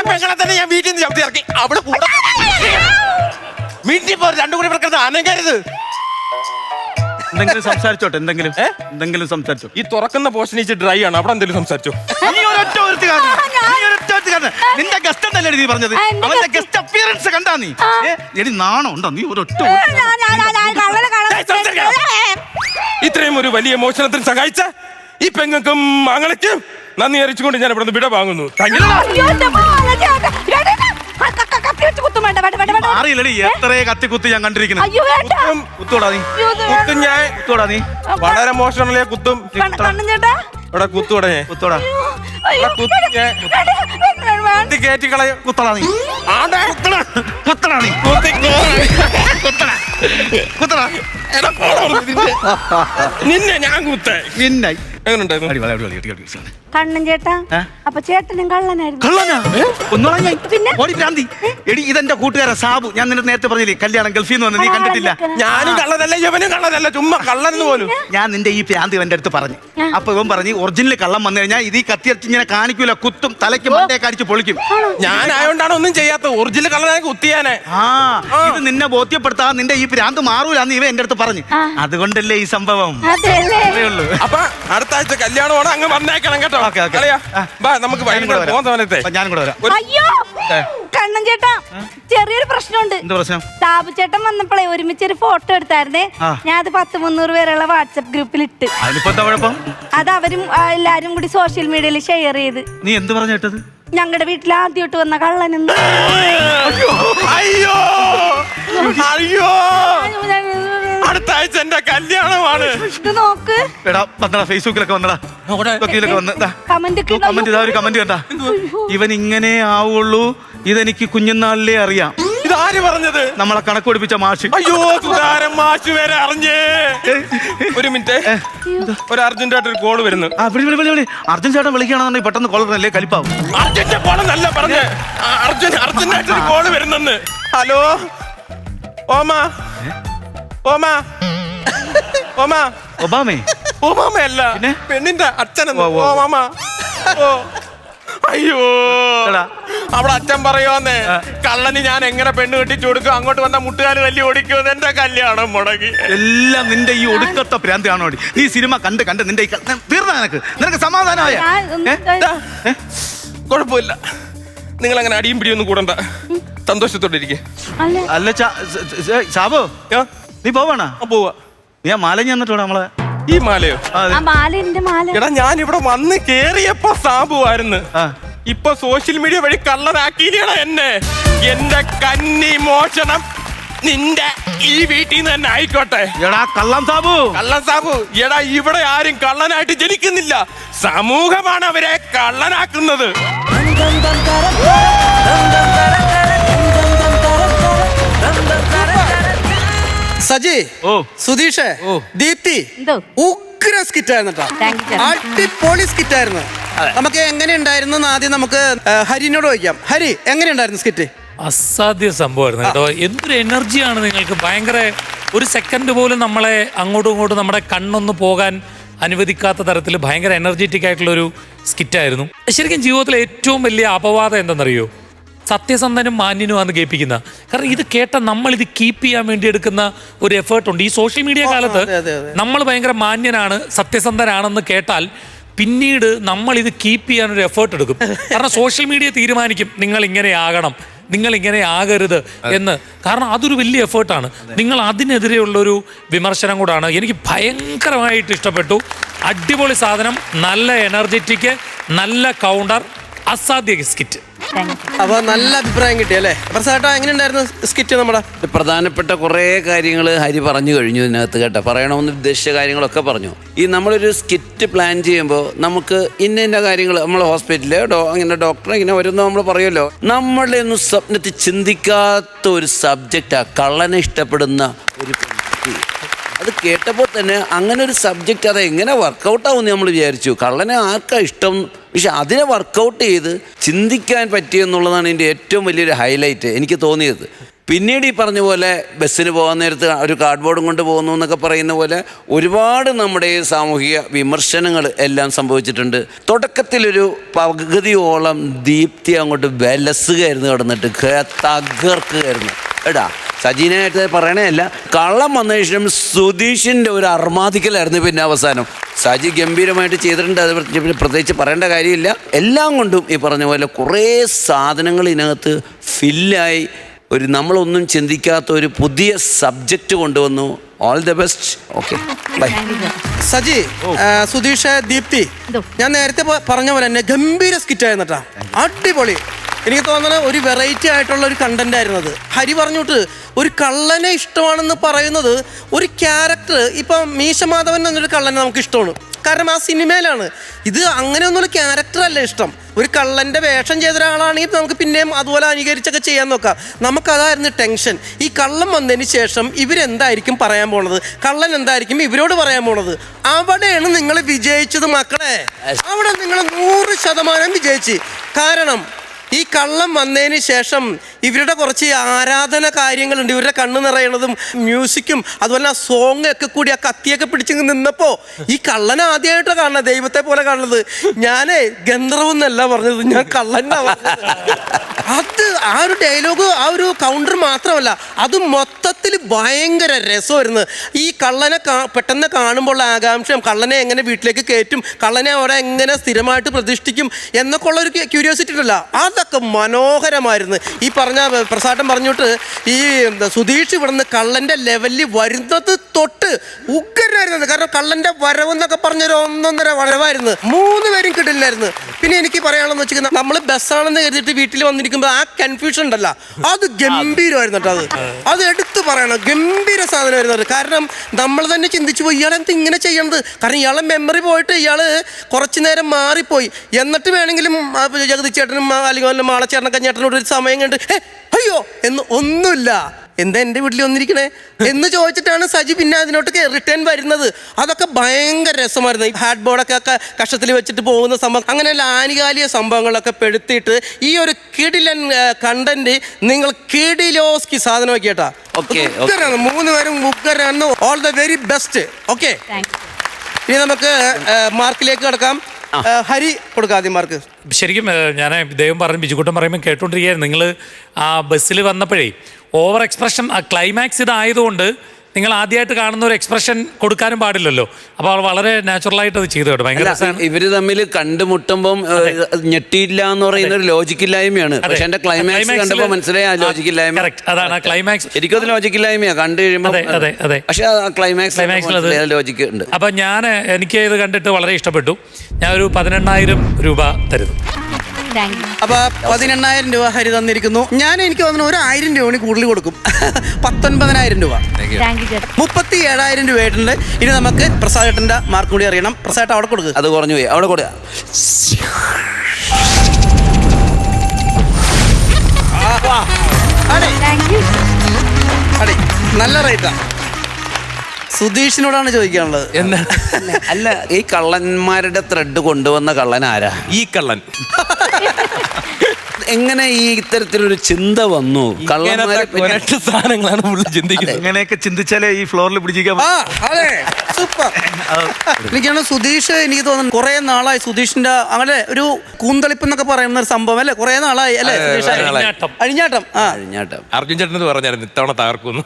പെങ്ങളെ തന്നെ ഞാൻ വീട്ടിൽ നിന്ന് ചവിട്ടി ഇറക്കി. അവിടെ കൂടെ വീട്ടിൽ പോ. രണ്ടു കൂടി പിറക്കുന്നത് അനങ്ങരുത്. എന്തെങ്കിലും സംസാരിച്ചോ. ഈ തുറക്കുന്ന പോർഷൻ ഡ്രൈ ആണ്. അവിടെ എന്തെങ്കിലും സംസാരിച്ചോ. നിന്റെ ഗസ്റ്റ് എന്നല്ലേ നീ പറഞ്ഞത്? അവന്റെ ഗസ്റ്റ് അപ്പിയറൻസ് കണ്ടാ നീ? എടി, നാണോ ഉണ്ടോ? നീ ഒരൊറ്റ ഇത്രയും ഒരു വലിയ മോഷണത്തിന് സഹായിച്ച ഈ പെങ്ങൾക്കും മങ്ങൾക്കും നന്ദി അറിയിച്ചുകൊണ്ട് ഞാൻ ഇവിടെ നിന്ന് വിട വാങ്ങുന്നു. അറിയില്ലടി, എത്ര കത്തി കുത്തി ഞാൻ കണ്ടിരിക്കുന്നു. നീ വളരെ മോശമല്ലേ കുത്തും. ഇവിടെ കുത്തോടേ കയറ്റി കളയും. കുത്തടാ നീ. നിന്നെ ഞാൻ കുത്തേ. കണ്ണൻ ചേട്ടാ, അപ്പൊ ചേട്ടനും കള്ളനായിരുന്നു. കള്ളനാ? എടി, ഇതെന്റെ കൂട്ടുകാരൻ സാബു. ഞാൻ നിന്നെ നേരത്തെ പറഞ്ഞില്ലേ, കല്യാണം ഗൾഫിൽ നിന്ന് വന്ന് നീ കണ്ടിട്ടില്ല. ഞാനും കള്ളനല്ല, ഇവനും കള്ളനല്ല, ചുമ്മാ കള്ളനെന്ന് പോലും. ഞാൻ നിന്റെ ഈ പ്രാന്തി എന്റെ അടുത്ത് പറഞ്ഞു. അപ്പൊ ഇവൻ പറഞ്ഞു, ഒറിജിനൽ കള്ളം വന്നു കഴിഞ്ഞാൽ ഇത് ഈ കത്തിയടിച്ച് ഇങ്ങനെ കാണിക്കൂല, കുത്തും, തലയ്ക്ക് മണ്ടയൊക്കെ അടിച്ച് പൊളിക്കും. ഞാനായോണ്ടാണ് ഒന്നും ചെയ്യാത്ത. ഒറിജിനൽ കള്ളനായി കുത്തിയാനെ. ഇത് നിന്നെ ബോധ്യപ്പെടുത്താൻ നിന്റെ ഈ പ്രാന്ത് മാറൂലെന്ന് ഇവ എന്റെ അടുത്ത് പറഞ്ഞു. അതുകൊണ്ടല്ലേ ഈ സംഭവം. അപ്പൊ അടുത്ത അടുത്ത ആഴ്ച കല്യാണമാണ്, അങ്ങ് വന്നേക്കണം കേട്ടോ. Okay, okay. അളിയാ, ആ. ബാ നമുക്ക് വൈകുന്നേരം പോകാൻ തോന്നത്തെ. ഞാനും കൂടെ വരാം. അയ്യോ കണ്ണൻ ചേട്ടാ, ചെറിയൊരു പ്രശ്നമുണ്ട്. എന്ത് പ്രശ്നം? സാബു ചേട്ടൻ വന്നപ്പോഴേ ഒരുമിച്ച് ഒരു ഫോട്ടോ എടുത്തായിരുന്നേ. ആ. ഞാൻ അത് 100-300 പേരുള്ള വാട്സപ്പ് ഗ്രൂപ്പിൽ ഇട്ട്. അതിനിപ്പോ എന്താ കുഴപ്പം? അത് അവരും എല്ലാരും കൂടി സോഷ്യൽ മീഡിയയിൽ ഷെയർ ചെയ്ത്. നീ എന്ത് പറഞ്ഞു കേട്ടത്? ഞങ്ങളുടെ വീട്ടിൽ ആദ്യമായിട്ട് വന്ന കള്ളനെന്ന്. അയ്യോ അയ്യോ, അടുത്ത ആഴ്ച എന്റെ കല്യാണമാണ്. ഇത് നോക്ക്, എടാ വന്നടാ, ഫേസ്ബുക്കിലൊക്കെ വന്നടാ, ഇതിലൊക്കെ വന്ന് കമന്റ് കമന്റ് ഇതാ, ഒരു കമന്റ് കണ്ടാ, ഇവൻ ഇങ്ങനെ ആവുള്ളൂ, ഇതെനിക്ക് കുഞ്ഞുനാളിലേ അറിയാം. ഇതാര് പറഞ്ഞത്? നമ്മളെ കണക്ക് പഠിപ്പിച്ച മാഷ്. അയ്യോ സുധാരൻ മാഷ് വരെ അറിഞ്ഞേ. ഒരു മിനിറ്റ്, ഒരു അർജന്റായിട്ടൊരു കോള് വരുന്നു. ആ വിളി വിളി വിളി വിളി, അർജുൻ ചേട്ടൻ വിളിക്കുകയാണെന്നുണ്ടെങ്കിൽ പെട്ടെന്ന് കൊള്ളല്ലേ, കലിപ്പാവും. അർജന്റ് കോളെന്നല്ല പറഞ്ഞേ, അർജന്റായിട്ടൊരു കോള് വരുന്നെന്ന്. ഹലോ ഓമ, ഓമ, ഓമ. ഒബാമേ? ഓമാമയല്ല, പെണ്ണിന്റെ അച്ഛനെന്ന്. ഓ, ഓ. ഓമാമ. ഓ അയ്യോ, എടാ. അവിടെ അച്ഛൻ പറയുവാന്നേ, കള്ളന് ഞാൻ എങ്ങനെ പെണ്ണ് കെട്ടിച്ചു കൊടുക്കും, അങ്ങോട്ട് വന്ന മുട്ടുകാല് തല്ലി ഓടിക്കുമെന്ന്. എന്റെ കല്യാണം മുടങ്ങി. എല്ലാം നിന്റെ ഈ ഒടുക്കത്തെ ഭ്രാന്തിയാണോ? നീ സിനിമ കണ്ട് കണ്ട് നിന്റെ തീർന്ന നിനക്ക് സമാധാനമായ? കുഴപ്പമില്ല, നിങ്ങൾ അങ്ങനെ അടിയും പിടിയൊന്നും കൂടണ്ട, സന്തോഷത്തോടെ ഇരിക്കെ. അല്ല സാബു, നീ പോവാണ? പോവാ. നീ ആ മാലഞ്ഞ് എന്നിട്ട് വേണം നമ്മളെ. ഈ മാലയോ? ആ മാല എന്റെ മാല. എടാ ഞാൻ ഇവിടെ വന്ന് കേറിയപ്പോ സാബുവായിരുന്നു, ഇപ്പൊ സോഷ്യൽ മീഡിയ വഴി കള്ളനാക്കിയാണ് എന്നെ. എന്റെ കന്നി മോഷണം നിന്റെ ഈ വീട്ടിൽ നിന്ന് തന്നെ ആയിക്കോട്ടെ. എടാ കള്ളം സാബു, കള്ളൻ സാബു. എടാ ഇവിടെ ആരും കള്ളനായിട്ട് ജനിക്കുന്നില്ല, സമൂഹമാണ് അവരെ കള്ളനാക്കുന്നത്. സജി, ഓ സുധീഷ്, ദീപ്തി, എന്തോ? ഉഗ്ര സ്കിറ്റ് ആയിരുന്നു കേട്ടോ. Thank you, sir. അടിപൊളി സ്കിറ്റ് ആയിരുന്നു. നമുക്ക് എങ്ങനെ ഉണ്ടായിരുന്നു ആദ്യം നമുക്ക് ഹരിനോട് ചോദിക്കാം. ഹരി, എങ്ങനെയുണ്ടായിരുന്നു സ്കിറ്റ്? അസാധ്യ സംഭവമായിരുന്നു കേട്ടോ. എന്തൊരു എനർജിയാണ് നിങ്ങൾക്ക്. ഭയങ്കര ഒരു സെക്കൻഡ് പോലും നമ്മളെ അങ്ങോട്ടും ഇങ്ങോട്ടും നമ്മുടെ കണ്ണൊന്ന് പോകാൻ അനുവദിക്കാത്ത തരത്തിൽ ഭയങ്കര എനർജറ്റിക് ആയിട്ടുള്ളൊരു സ്കിറ്റായിരുന്നു. ശരിക്കും ജീവിതത്തിലെ ഏറ്റവും വലിയ അപവാദം എന്തെന്നറിയോ? സത്യസന്ധനും മാന്യനുമാണ് കേൾപ്പിക്കുന്ന. കാരണം ഇത് കേട്ട നമ്മൾ ഇത് കീപ്പ് ചെയ്യാൻ വേണ്ടി എടുക്കുന്ന ഒരു എഫേർട്ടുണ്ട്. ഈ സോഷ്യൽ മീഡിയ കാലത്ത് നമ്മൾ ഭയങ്കര മാന്യനാണ്, സത്യസന്ധനാണെന്ന് കേട്ടാൽ പിന്നീട് നമ്മൾ ഇത് കീപ്പ് ചെയ്യാനൊരു എഫേർട്ട് എടുക്കും. കാരണം സോഷ്യൽ മീഡിയ തീരുമാനിക്കും നിങ്ങൾ ഇങ്ങനെ ആകണം, നിങ്ങൾ ഇങ്ങനെ ആകരുത് എന്ന്. കാരണം അതൊരു വലിയ എഫേർട്ടാണ്. നിങ്ങൾ അതിനെതിരെയുള്ളൊരു വിമർശനം കൂടാണ്. എനിക്ക് ഭയങ്കരമായിട്ട് ഇഷ്ടപ്പെട്ടു. അടിപൊളി സാധനം, നല്ല എനർജറ്റിക്, നല്ല കൗണ്ടർ, അസാധ്യ സ്കിറ്റ്. അപ്പൊ നല്ല അഭിപ്രായം കിട്ടി അല്ലേ? പ്രസാദ്, എങ്ങനെയുണ്ടായിരുന്നു സ്കിറ്റ്? നമ്മുടെ പ്രധാനപ്പെട്ട കുറേ കാര്യങ്ങൾ ഹരി പറഞ്ഞു കഴിഞ്ഞു ഇതിനകത്ത് കേട്ടോ. പറയണമെന്ന് ഉദ്ദേശിച്ച കാര്യങ്ങളൊക്കെ പറഞ്ഞു. ഈ നമ്മളൊരു സ്കിറ്റ് പ്ലാൻ ചെയ്യുമ്പോൾ നമുക്ക് ഇന്ന കാര്യങ്ങൾ നമ്മൾ ഹോസ്പിറ്റലിൽ അങ്ങനെ ഡോക്ടറെ ഇങ്ങനെ വരുമ്പോൾ നമ്മൾ പറയുമല്ലോ, നമ്മളുടെ ഒന്നും സ്വപ്നത്തിൽ ചിന്തിക്കാത്ത ഒരു സബ്ജക്റ്റാണ് കള്ളനെ ഇഷ്ടപ്പെടുന്ന ഒരു പെൺകുട്ടി. അത് കേട്ടപ്പോൾ തന്നെ അങ്ങനെ ഒരു സബ്ജക്റ്റ് അത് എങ്ങനെ വർക്കൗട്ടാവുമെന്ന് നമ്മൾ വിചാരിച്ചു. കള്ളനെ ആർക്കാ ഇഷ്ടം? പക്ഷെ അതിനെ വർക്കൗട്ട് ചെയ്ത് ചിന്തിക്കാൻ പറ്റിയെന്നുള്ളതാണ് എൻ്റെ ഏറ്റവും വലിയൊരു ഹൈലൈറ്റ് എനിക്ക് തോന്നിയത്. പിന്നീട് ഈ പറഞ്ഞ പോലെ ബസ്സിന് പോകാൻ നേരത്ത് ഒരു കാർഡ്ബോർഡും കൊണ്ട് പോകുന്നു എന്നൊക്കെ പറയുന്ന പോലെ ഒരുപാട് നമ്മുടെ സാമൂഹിക വിമർശനങ്ങൾ എല്ലാം സംഭവിച്ചിട്ടുണ്ട്. തുടക്കത്തിലൊരു പകുതിയോളം ദീപ്തി അങ്ങോട്ട് വിലസുകയായിരുന്നു, കിടന്നിട്ട് തകർക്കുകയായിരുന്നു. എടാ സജീനായിട്ട് പറയണേയല്ല, കള്ളം വന്നതിന് ശേഷം സുധീഷിൻ്റെ ഒരു അർമാദിക്കലായിരുന്നു. പിന്നെ അവസാനം സജി ഗംഭീരമായിട്ട് ചെയ്തിട്ടുണ്ട്, അത് പ്രത്യേകിച്ച് പറയേണ്ട കാര്യമില്ല. എല്ലാം കൊണ്ടും ഈ പറഞ്ഞ പോലെ കുറേ സാധനങ്ങൾ ഇതിനകത്ത് ഫില്ലായി ഒരു നമ്മളൊന്നും ചിന്തിക്കാത്ത ഒരു പുതിയ സബ്ജക്റ്റ് കൊണ്ടുവന്നു. All the best. Okay, bye. Saji, Sudheesh, Deepthi, ഞാൻ നേരത്തെ പറഞ്ഞ പോലെ തന്നെ ഗംഭീര സ്കിറ്റ് ആയിരുന്നു കേട്ടോ. അടിപൊളി. എനിക്ക് തോന്നുന്നത് ഒരു വെറൈറ്റി ആയിട്ടുള്ള ഒരു കണ്ടന്റ് ആയിരുന്നു അത്. ഹരി പറഞ്ഞിട്ട് ഒരു കള്ളനെ ഇഷ്ടമാണെന്ന് പറയുന്നത് ഒരു ക്യാരക്ടർ. ഇപ്പം മീശമാധവൻ എന്നൊരു കള്ളനെ നമുക്ക് ഇഷ്ടമാണ്, കാരണം ആ സിനിമയിലാണ്. ഇത് അങ്ങനെയൊന്നും ഒരു ക്യാരക്ടറല്ല ഇഷ്ടം. ഒരു കള്ളൻ്റെ വേഷം ചെയ്ത ഒരാളാണെങ്കിൽ നമുക്ക് പിന്നെയും അതുപോലെ അനുകരിച്ചൊക്കെ ചെയ്യാൻ നോക്കാം. നമുക്കതായിരുന്നു ടെൻഷൻ. ഈ കള്ളൻ വന്നതിന് ശേഷം ഇവരെന്തായിരിക്കും പറയാൻ പോണത്, കള്ളൻ എന്തായിരിക്കും ഇവരോട് പറയാൻ പോണത്. അവിടെയാണ് നിങ്ങൾ വിജയിച്ചത് മക്കളെ. അവിടെ നിങ്ങൾ 100% വിജയിച്ച്. കാരണം ഈ കള്ളം വന്നതിന് ശേഷം ഇവരുടെ കുറച്ച് ആരാധന കാര്യങ്ങളുണ്ട്. ഇവരുടെ കണ്ണ് നിറയണതും മ്യൂസിക്കും അതുപോലെ ആ സോങ് ഒക്കെ കൂടി ആ കത്തിയൊക്കെ പിടിച്ച് നിന്നപ്പോൾ ഈ കള്ളനെ ആദ്യമായിട്ടാണ് കാണുന്നത്, ദൈവത്തെ പോലെ കാണുന്നത്. ഞാനേ ഗന്ധർവെന്നല്ല പറഞ്ഞത്, ഞാൻ കള്ളനാ പറഞ്ഞത്. അത് ആ ഒരു ഡയലോഗ്, ആ ഒരു കൗണ്ടർ മാത്രമല്ല, അത് മൊത്തത്തിൽ ഭയങ്കര രസമായിരുന്നു. ഈ കള്ളനെ പെട്ടെന്ന് കാണുമ്പോൾ ആകാംക്ഷയും, കള്ളനെ എങ്ങനെ വീട്ടിലേക്ക് കയറ്റും, കള്ളനെ അവിടെ എങ്ങനെ സ്ഥിരമായിട്ട് പ്രതിഷ്ഠിക്കും എന്നൊക്കെ ഉള്ളൊരു ക്യൂരിയോസിറ്റി ഉണ്ടല്ലോ, അതൊക്കെ മനോഹരമായിരുന്നു. ഈ പറഞ്ഞ പ്രസാദം പറഞ്ഞിട്ട് ഈ സുധീഷ് ഇവിടുന്ന് കള്ളൻ്റെ ലെവലിൽ വരുന്നത് തൊട്ട് ഉഗ്രനായിരുന്നത്. കാരണം കള്ളൻ്റെ വരവെന്നൊക്കെ പറഞ്ഞൊരു 1.5 വരവായിരുന്നു. 3 പേരും കിട്ടില്ലായിരുന്നു. പിന്നെ എനിക്ക് പറയാനുള്ളതെന്ന് വെച്ചാൽ നമ്മൾ ബസ്സാണെന്ന് കരുതിയിട്ട് വീട്ടിൽ വന്നിരിക്കുമ്പോൾ ആ കൺഫ്യൂഷൻ ഉണ്ടല്ലോ, അത് ഗംഭീരമായിരുന്നു കേട്ടോ. അത് എടുത്തു പറയണം, ഗംഭീര സാധനമായിരുന്നു. കാരണം നമ്മൾ തന്നെ ചിന്തിച്ചു പോയി, ഇയാളെന്ത് ഇങ്ങനെ ചെയ്യണത്. കാരണം ഇയാളെ മെമ്മറി പോയിട്ട് ഇയാൾ കുറച്ചു നേരം മാറിപ്പോയി. എന്നിട്ട് വേണമെങ്കിലും ജഗതി ചേട്ടനും അല്ലെങ്കിൽ മാളച്ചേട്ടനൊക്കെ ചേട്ടനോട് ഒരു സമയം കണ്ട് അയ്യോ എന്ന് ഒന്നുമില്ല, എന്താ എൻ്റെ വീട്ടിൽ വന്നിരിക്കണേ എന്ന് ചോദിച്ചിട്ടാണ് സജി പിന്നെ അതിനോട്ട് റിട്ടേൺ വരുന്നത്. അതൊക്കെ ഭയങ്കര രസമായിരുന്നു. ഈ ഹാഡ് ബോർഡൊക്കെ കഷത്തിൽ വെച്ചിട്ട് പോകുന്ന സംഭവം, അങ്ങനെയുള്ള ആനുകാലിക സംഭവങ്ങളൊക്കെ പെടുത്തിയിട്ട് ഈ ഒരു കിടിലൻ കണ്ടന്റ് നിങ്ങൾ കിടിലോസ്കി സാധനമാക്കി കേട്ടാ. ഉഗ്രനാണ്, 3 പേരും ഉഗ്രനാണ്. All the very best. Okay, ഇനി നമുക്ക് മാർക്കിലേക്ക് കിടക്കാം. ഹരി കൊടുക്കാം ആദ്യം മാർക്ക്. ശരിക്കും ഞാൻ ഇദ്ദേഹം പറഞ്ഞ് ബിജുക്കുട്ടൻ പറയുമ്പോൾ കേട്ടോണ്ടിരിക്കുകയായിരുന്നു. നിങ്ങൾ ആ ബസ്സിൽ വന്നപ്പോഴേ ഓവർ എക്സ്പ്രഷൻ, ആ ക്ലൈമാക്സ് ഇതായതുകൊണ്ട് നിങ്ങൾ ആദ്യമായിട്ട് കാണുന്ന ഒരു എക്സ്പ്രഷൻ കൊടുക്കാനും പാടില്ലല്ലോ. അപ്പോൾ വളരെ നാച്ചുറലായിട്ട് അത് ചെയ്തു കേട്ടോ. ഭയങ്കര ഇവര് തമ്മിൽ കണ്ടുമുട്ടുമ്പോൾ ഞെട്ടിയില്ല എന്ന് പറയുന്ന ഒരു ലോജിക്കില്ലായ്മയാണ്. പക്ഷെ എന്റെ ക്ലൈമാക്സ് കണ്ടപ്പോൾ മനസ്സിലായി ആ ലോജിക്കില്ലായ്മ. അതാണ് ആ ക്ലൈമാക്സ്. എനിക്കത് ലോജിക്കില്ലായ്മയാ കണ്ടു കഴിയുമ്പോൾ. അതെ. പക്ഷെ ആ ക്ലൈമാക്സിൽ ലോജിക്ക് ഉണ്ട്. അപ്പൊ എനിക്ക് ഇത് കണ്ടിട്ട് വളരെ ഇഷ്ടപ്പെട്ടു. ഞാൻ ഒരു 18,000 രൂപ തരുന്നു. അപ്പൊ 18,000 രൂപ ഹരി തന്നിരിക്കുന്നു. എനിക്ക് തോന്നുന്നു 1,000 രൂപ കൂടുതൽ കൊടുക്കും. 19,000 രൂപ. 37,000 രൂപ ആയിട്ടുണ്ട്. ഇനി നമുക്ക് പ്രസാദേട്ടന്റെ മാർക്ക് കൂടി അറിയണം. പ്രസാദ് അവിടെ കൊടുക്കുക. അത് കുറഞ്ഞു പോയി, അവിടെ കൊടുക്കുക. നല്ല റേറ്റാ. സുധീഷിനോടാണ് ചോദിക്കാനുള്ളത്. അല്ല, ഈ കള്ളന്മാരുടെ ത്രെഡ് കൊണ്ടുവന്ന കള്ളൻ ആരാ? ഈ കള്ളൻ എങ്ങനെ ഈ ഇത്തരത്തിലൊരു ചിന്ത വന്നു? സാധനങ്ങളാണ് ചിന്തിക്കുന്നത്. ഇങ്ങനെയൊക്കെ ചിന്തിച്ചാലേ ഈ ഫ്ലോറിൽ പിടിച്ചിരിക്കാൻ. സൂപ്പർ. എനിക്കാണ് സുധീഷ്, എനിക്ക് തോന്നുന്നു കുറെ നാളായി സുധീഷിന്റെ അങ്ങനെ ഒരു കൂന്തളിപ്പ് എന്നൊക്കെ പറയുന്ന ഒരു സംഭവം അല്ലേ, കുറെ നാളായി അല്ലേ സുധീഷ്? അഴിഞ്ഞാട്ടം. അർജുൻ ചേട്ടൻ പറഞ്ഞായിരുന്നു ഇത്തവണ തകർക്കുന്നു.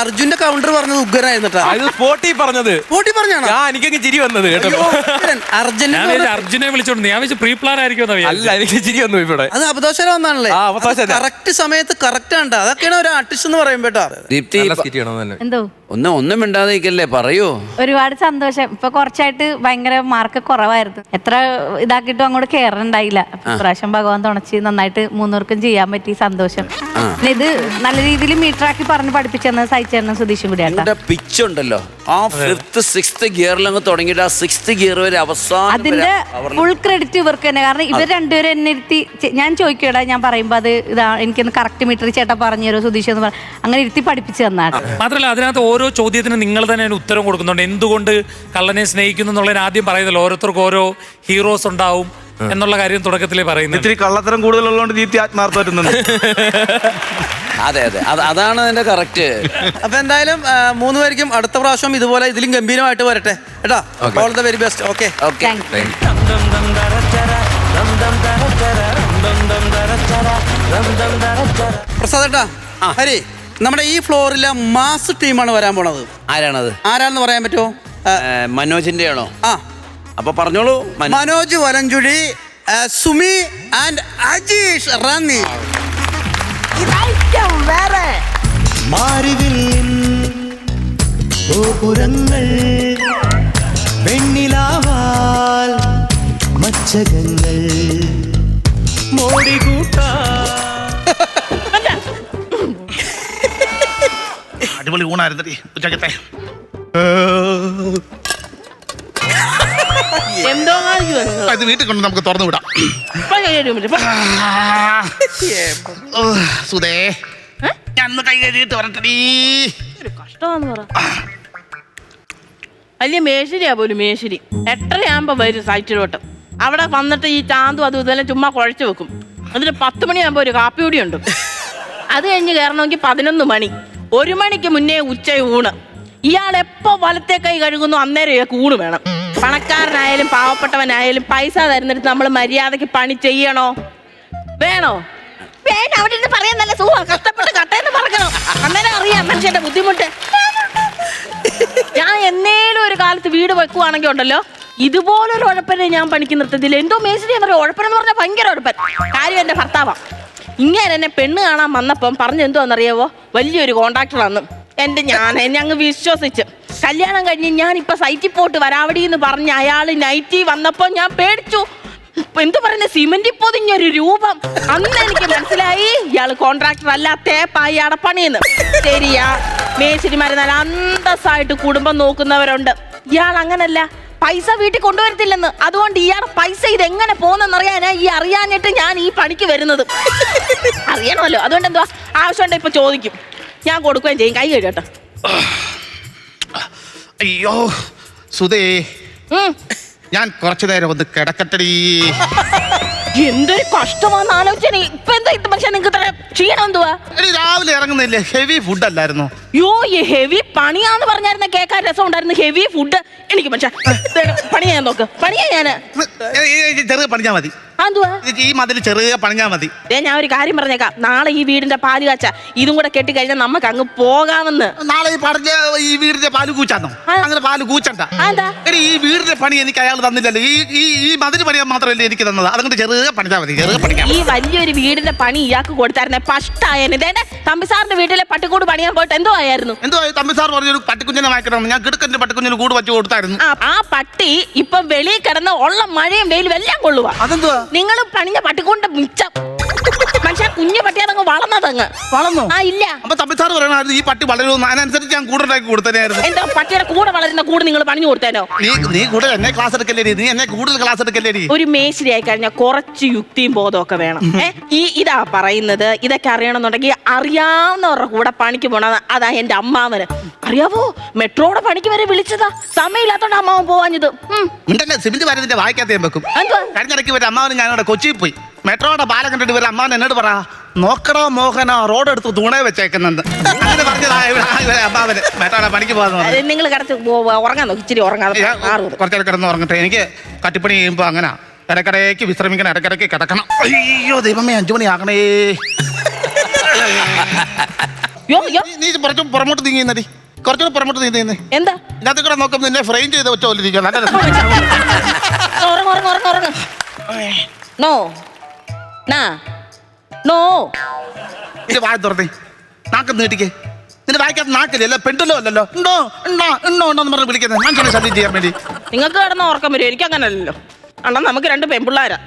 അർജുന്റെ കൗണ്ടർ പറഞ്ഞത് ഉഗ്രനായിരുന്നു. എനിക്കൊക്കെ ചിരി വന്നത് കേട്ടോ. അർജുനെ വിളിച്ചോണ്ട് ഞാൻ പ്രീ പ്ലാൻ ആയിരിക്കും. അല്ല, എനിക്ക് ചിരി വന്നു ഇവിടെ. അത് അബദ്ധവശാലം വന്നാണല്ലേ. കറക്റ്റ് സമയത്ത് കറക്റ്റ് ആണ്. അതൊക്കെയാണ് ഒരു ആർട്ടിസ്റ്റ് എന്ന് പറയുമ്പോ. എന്തോ ഒന്നും മിണ്ടാതിരിക്കല്ലേ, പറയൂ. ഒരുപാട് സന്തോഷം. ഇപ്പൊ കുറച്ചായിട്ട് ഭയങ്കര മാർക്ക് കുറവായിരുന്നു. എത്ര ഇതാക്കിയിട്ടും അങ്ങോട്ട് കേറണ്ടായില്ല. പ്രാവശ്യം ഭഗവാൻ തുണച്ച് നന്നായിട്ട് 3 പേർക്കും ചെയ്യാൻ പറ്റി. സന്തോഷം. ഇത് നല്ല രീതിയിൽ മീറ്ററാക്കി പറഞ്ഞ് പഠിപ്പിച്ചെന്ന് സഹിച്ചെന്ന് സുധീഷും കൂടിയാണ്. പിച്ച് ഉണ്ടല്ലോ, ആ 5th 6th ഗിയറിൽ അങ്ങ് തുടങ്ങിയിട്ട് ആ 6th ഗിയർ വരെ അവസാനം അതിന്റെ ഫുൾ ക്രെഡിറ്റ് ഇവർക്ക് തന്നെ. കാരണം ഇവർ രണ്ടുപേരും എന്നെ ഇരുത്തി ഞാൻ ചോദിക്കടാ, ഞാൻ പറയുമ്പോ അത് ഇതാ എനിക്കൊന്ന് കറക്റ്റ് മീറ്റർ ചേട്ടാ പറഞ്ഞു തരുമോ സുധീഷ് എന്ന് പറഞ്ഞു, അങ്ങനെ ഇരുത്തി പഠിപ്പിച്ചു തന്നാണ്. മാത്രമല്ല അതിനകത്ത് ഓരോ ചോദ്യത്തിന് നിങ്ങൾ തന്നെ ഉത്തരം കൊടുക്കുന്നുണ്ട്. എന്തുകൊണ്ട് കള്ളനെ സ്നേഹിക്കുന്നു എന്നുള്ളതിന് ആദ്യം പറയുന്നല്ലോ. ഓരോരുത്തർക്കും ഓരോ ഹീറോസ് ഉണ്ടാവും എന്നുള്ള കാര്യം തുടക്കത്തിലേ പറയുന്നത്. ഇത്തിരി കള്ളത്തരം കൂടുതലുള്ളതുകൊണ്ട് ദീപ്തി ആത്മാർത്ഥമായിട്ടുണ്ട്. അതെ, അതാണ് അതിന്റെ കറക്റ്റ്. അപ്പൊ എന്തായാലും 3 പേർക്കും അടുത്ത പ്രാവശ്യം ഇതുപോലെ ഇതിലും ഗംഭീരമായിട്ട് വരട്ടെ കേട്ടോ. All the very best. Okay. പ്രസാദേട്ടാ, ഹരി, നമ്മുടെ ഈ ഫ്ലോറിലെ മാസ് ടീമാണ് വരാൻ പോണത്. ആരാണെന്ന് പറയാൻ പറ്റുമോ? മനോജിന്റെ ആണോ? അപ്പൊ പറഞ്ഞോളൂ. മനോജ് വലഞ്ചുഴി, സുമി ആൻഡ് അജീഷ് റാന്നി. വെണ്ണിലാവാൽ മച്ചകങ്ങൾ അടിപൊളി ഊണായിരുന്നു ഉച്ചക്കത്തെ. ഇത് വീട്ടിൽ കൊണ്ട് നമുക്ക് തുറന്നു വിടാം. സുധേ, ഞാൻ കൈ കഴുകിയിട്ട് വരട്ടടി. കഷ്ടമാന്ന് പറ. വലിയ മേശരിയാ പോലും. മേശരി 8:30 വരും സൈറ്റിലോട്ട്. അവിടെ വന്നിട്ട് ഈ ചാന്തും അതും ഇതെല്ലാം ചുമ്മാ കുഴച്ച് വെക്കും. എന്നിട്ട് 10 മണിയാകുമ്പോൾ ഒരു കാപ്പി കൂടി ഉണ്ട്. അത് കഴിഞ്ഞ് കയറണമെങ്കിൽ 11 മണി. 1 മണിക്ക് മുന്നേ ഉച്ച ഊണ്. ഇയാൾ എപ്പോ വലത്തെ കൈ കഴുകുന്നു അന്നേരം ഇയാൾക്ക് ഊണ് വേണം. പണക്കാരനായാലും പാവപ്പെട്ടവനായാലും പൈസ തരുന്നിടത്ത് നമ്മൾ മര്യാദക്ക് പണി ചെയ്യണോ? വേണോ? അവിടെ ഇരുന്ന് പറയാൻ നല്ല സുഖ കഷ്ടപ്പെട്ട് കട്ടയെന്ന് പറയണം അന്നേരം അറിയാം മനുഷ്യന്റെ ബുദ്ധിമുട്ട്. ഞാൻ എന്നേലും ഒരു കാലത്ത് വീട് വെക്കുവാണെങ്കിൽ ഉണ്ടല്ലോ ഇതുപോലൊരു ഉഴപ്പനെ ഞാൻ പണിക്ക് നിർത്തത്തില്ല. എന്തോ മേശരി എന്നറിയോ, ഉഴപ്പനെന്ന് പറഞ്ഞാൽ ഭയങ്കര ഉഴപ്പൻ. കാര്യം എന്റെ ഭർത്താവാ. ഇങ്ങനെ എന്നെ പെണ്ണ് കാണാൻ വന്നപ്പം പറഞ്ഞെന്തോന്നറിയാവോ, വലിയൊരു കോൺട്രാക്ടറാന്ന്. ഞങ്ങൾ വിശ്വസിച്ച് കല്യാണം കഴിഞ്ഞ് ഞാനിപ്പോ സൈറ്റിൽ പോയിട്ട് വരാവടി എന്ന് പറഞ്ഞ് അയാള് നൈറ്റി വന്നപ്പോ ഞാൻ പേടിച്ചു. എന്ത് പറയുന്ന സിമന്റ് പൊതിഞ്ഞൊരു രൂപം. അന്ന് എനിക്ക് മനസ്സിലായി ഇയാള് കോൺട്രാക്ടർ അല്ല, തേപ്പായി അടപ്പണിയെന്ന്. ശരിയാ, മേശരിമാര് നല്ല അന്തസ്സായിട്ട് കുടുംബം നോക്കുന്നവരുണ്ട്. ഇയാൾ അങ്ങനല്ല, പൈസ വീട്ടിൽ കൊണ്ടുവരത്തില്ലെന്ന്. അതുകൊണ്ട് ഇയാളുടെ പൈസ ഇതെങ്ങനെ പോകുന്നറിയാനാ ഈ അറിയാഞ്ഞിട്ട് ഞാൻ ഈ പണിക്ക് വരുന്നത്. അറിയണമല്ലോ, അതുകൊണ്ട് എന്തുവാ ആവശ്യമുണ്ട് ഇപ്പൊ ചോദിക്കും, ഞാൻ കൊടുക്കുകയും ചെയ്യും. കൈ കഴിയട്ടോ. അയ്യോ സുധേ, ഞാൻ കുറച്ചു നേരം ഒന്ന് കിടക്കട്ടടി. എന്തൊരു കഷ്ടമാണെന്ന് ആലോചിച്ചാൽ ഇപ്പൊ എന്താ ഇത് പക്ഷെ നിങ്ങൾക്ക് ഇത്ര ക്ഷീണം എന്തുവാ? രാവിലെ ഇറങ്ങുന്നില്ലേ, ഹെവി ഫുഡ് അല്ലായിരുന്നു? യോ ഈ ഹെവി പണിയാന്ന് പറഞ്ഞായിരുന്ന കേൾക്കാൻ രസം ഉണ്ടായിരുന്നു. ഹെവി ഫുഡ് എനിക്ക് പക്ഷെ പണി ചെയ്യാൻ നോക്ക്, പണിയാ ഞാന് ചെറിയ പണിഞ്ഞാ മതി. എന്തുവാ ഈ മതിൽ ചെറിയ പണിഞ്ഞാ മതി. ഞാൻ ഒരു കാര്യം പറഞ്ഞേക്കാം, നാളെ ഈ വീടിന്റെ പാല് കാച്ച ഇതും കൂടെ കെട്ടിക്കഴിഞ്ഞാൽ നമുക്ക് അങ്ങ് പോകാമെന്ന്. നാളെ ഈ വീടിന്റെ പാല് കൂച്ചാന്നോ? അങ്ങനെ പാല് കൂച്ചണ്ട. ഈ വീടിന്റെ പണി എനിക്ക് അയാൾ തന്നില്ലല്ലോ. ഈ മതിൽ പണിയാൻ മാത്രമല്ലേ എനിക്ക് തന്നത്. അതുകൊണ്ട് ചെറിയ പണിഞ്ഞാ മതി, ചെറിയ പണിക്കാം. ഈ വലിയൊരു വീടിന്റെ പണി ഇയാൾക്ക് കൊടുത്തായിരുന്നെ ഫസ്റ്റായേനെ. തമ്പി സാറിന്റെ വീട്ടിലെ പട്ടിക്കൂട് പണിയാൻ പോയിട്ട് എന്തോ ആയിരുന്നു? എന്തോ തമ്പി സാർ പറഞ്ഞൊരു പട്ടിക്കുഞ്ഞിനെ വായിക്കണം. ഞാൻ കിടക്കന്റെ പട്ടിക്കുഞ്ഞിന് കൂട് വെച്ച് കൊടുത്തായിരുന്നു. ആ പട്ടി ഇപ്പൊ വെളിയിൽ കിടന്ന് ഉള്ള മഴയും വെയിലും എല്ലാം കൊള്ളുക. അതെന്തുവാ? നിങ്ങൾ പണിഞ്ഞ പട്ടിക്കൂടിന്റെ മിച്ചം. മനുഷ്യ കുഞ്ഞു പട്ടി അതങ്ങ് വളർന്നതങ്ങ് വളർന്നു. ആ ഇല്ല. അപ്പൊ തമ്പി സാർ പറയണായിരുന്നു ഈ പട്ടി വളരുമെന്ന്. അതിനനുസരിച്ച് ഞാൻ കൂടുണ്ടാക്കി കൊടുത്തനായിരുന്നു. എന്താ പട്ടിയുടെ കൂടെ വളരുന്ന കൂട് നിങ്ങൾ പണിഞ്ഞു കൊടുത്തേനോ? നീ കൂടുതൽ എന്നെ ക്ലാസ് എടുക്കല്ലേ? നീ എന്നെ കൂടുതൽ ക്ലാസ് എടുക്കല്ലേ? ഒരു മേശരി ആയി കഴിഞ്ഞാൽ കുറച്ച് യുക്തിയും ബോധമൊക്കെ വേണം. ഇതാ പറയുന്നത്. ഇതൊക്കെ അറിയണമെന്നുണ്ടെങ്കിൽ അറിയാവുന്നവരുടെ കൂടെ പണിക്ക് പോണത്. അതാ എന്റെ അമ്മാവന് അറിയാവോ, മെട്രോയുടെ പണിക്ക് വരെ വിളിച്ചതാ. സമയമില്ലാത്തോണ്ട് അമ്മാവൻ പോവാഞ്ഞത്. സിമന്റ് വാരത്തിന്റെ വായിക്കാത്ത വെക്കും. കഴിഞ്ഞിടയ്ക്ക് ഒരു അമ്മാവന് ഞാനവിടെ കൊച്ചിയിൽ പോയി. മെട്രോയുടെ പാലം കണ്ടിട്ട് വരെ അമ്മാവൻ എന്നോട് പറ, നോക്കടോ മോഹനോ റോഡ് എടുത്ത് തൂണേ വെച്ചേക്കുന്നുണ്ട്. അങ്ങനെ പറഞ്ഞതാ അമ്മാവന് മെട്രോയുടെ പണിക്ക് പോകാന്ന്. നിങ്ങൾ കിടച്ച് ഉറങ്ങാൻ നോക്കി, ഇച്ചിരി ഉറങ്ങാതെ കുറച്ചേരം കിടന്ന് ഉറങ്ങട്ടെ. എനിക്ക് കട്ടിപ്പണി ചെയ്യുമ്പോ അങ്ങനെ ഇടക്കിടയ്ക്ക് വിശ്രമിക്കണം, ഇടക്കിടയ്ക്ക് കിടക്കണം. അയ്യോ ദൈവമേ, 5 മണി ആകണേ. നീ കുറച്ച് പുറമോട്ട് നീങ്ങി, കുറച്ചുകൂടെ പുറമോട്ട് നീങ്ങുന്നേ. എന്താ ഇതിനകത്ത് കൂടെ നോക്കുമ്പോ നിന്നെ ഫ്രെയിം ചെയ്ത് വെച്ച പോലെ ഇരിക്കും. നല്ല രസം. നോ നോ ഇത് വായ തുറന്നേ, നാക്ക് നീട്ടിക്കേ. നിന്റെ വായിക്കാത്ത നാക്കില്ലേ? അല്ല പെണ്ടല്ലോ അല്ലല്ലോ. ഉണ്ടോ ഉണ്ടോ ഉണ്ടോ ഉണ്ടോന്ന് പറഞ്ഞ് വിളിക്കുന്നത് മനുഷ്യനെ ശല്യം ചെയ്യാൻ വേണ്ടി. നിങ്ങൾക്ക് കിടന്ന ഉറക്കം വരും, എനിക്ക് അങ്ങനല്ലല്ലോ. അണ്ണാ നമുക്ക് 2 പെൺപിള്ളാരാ.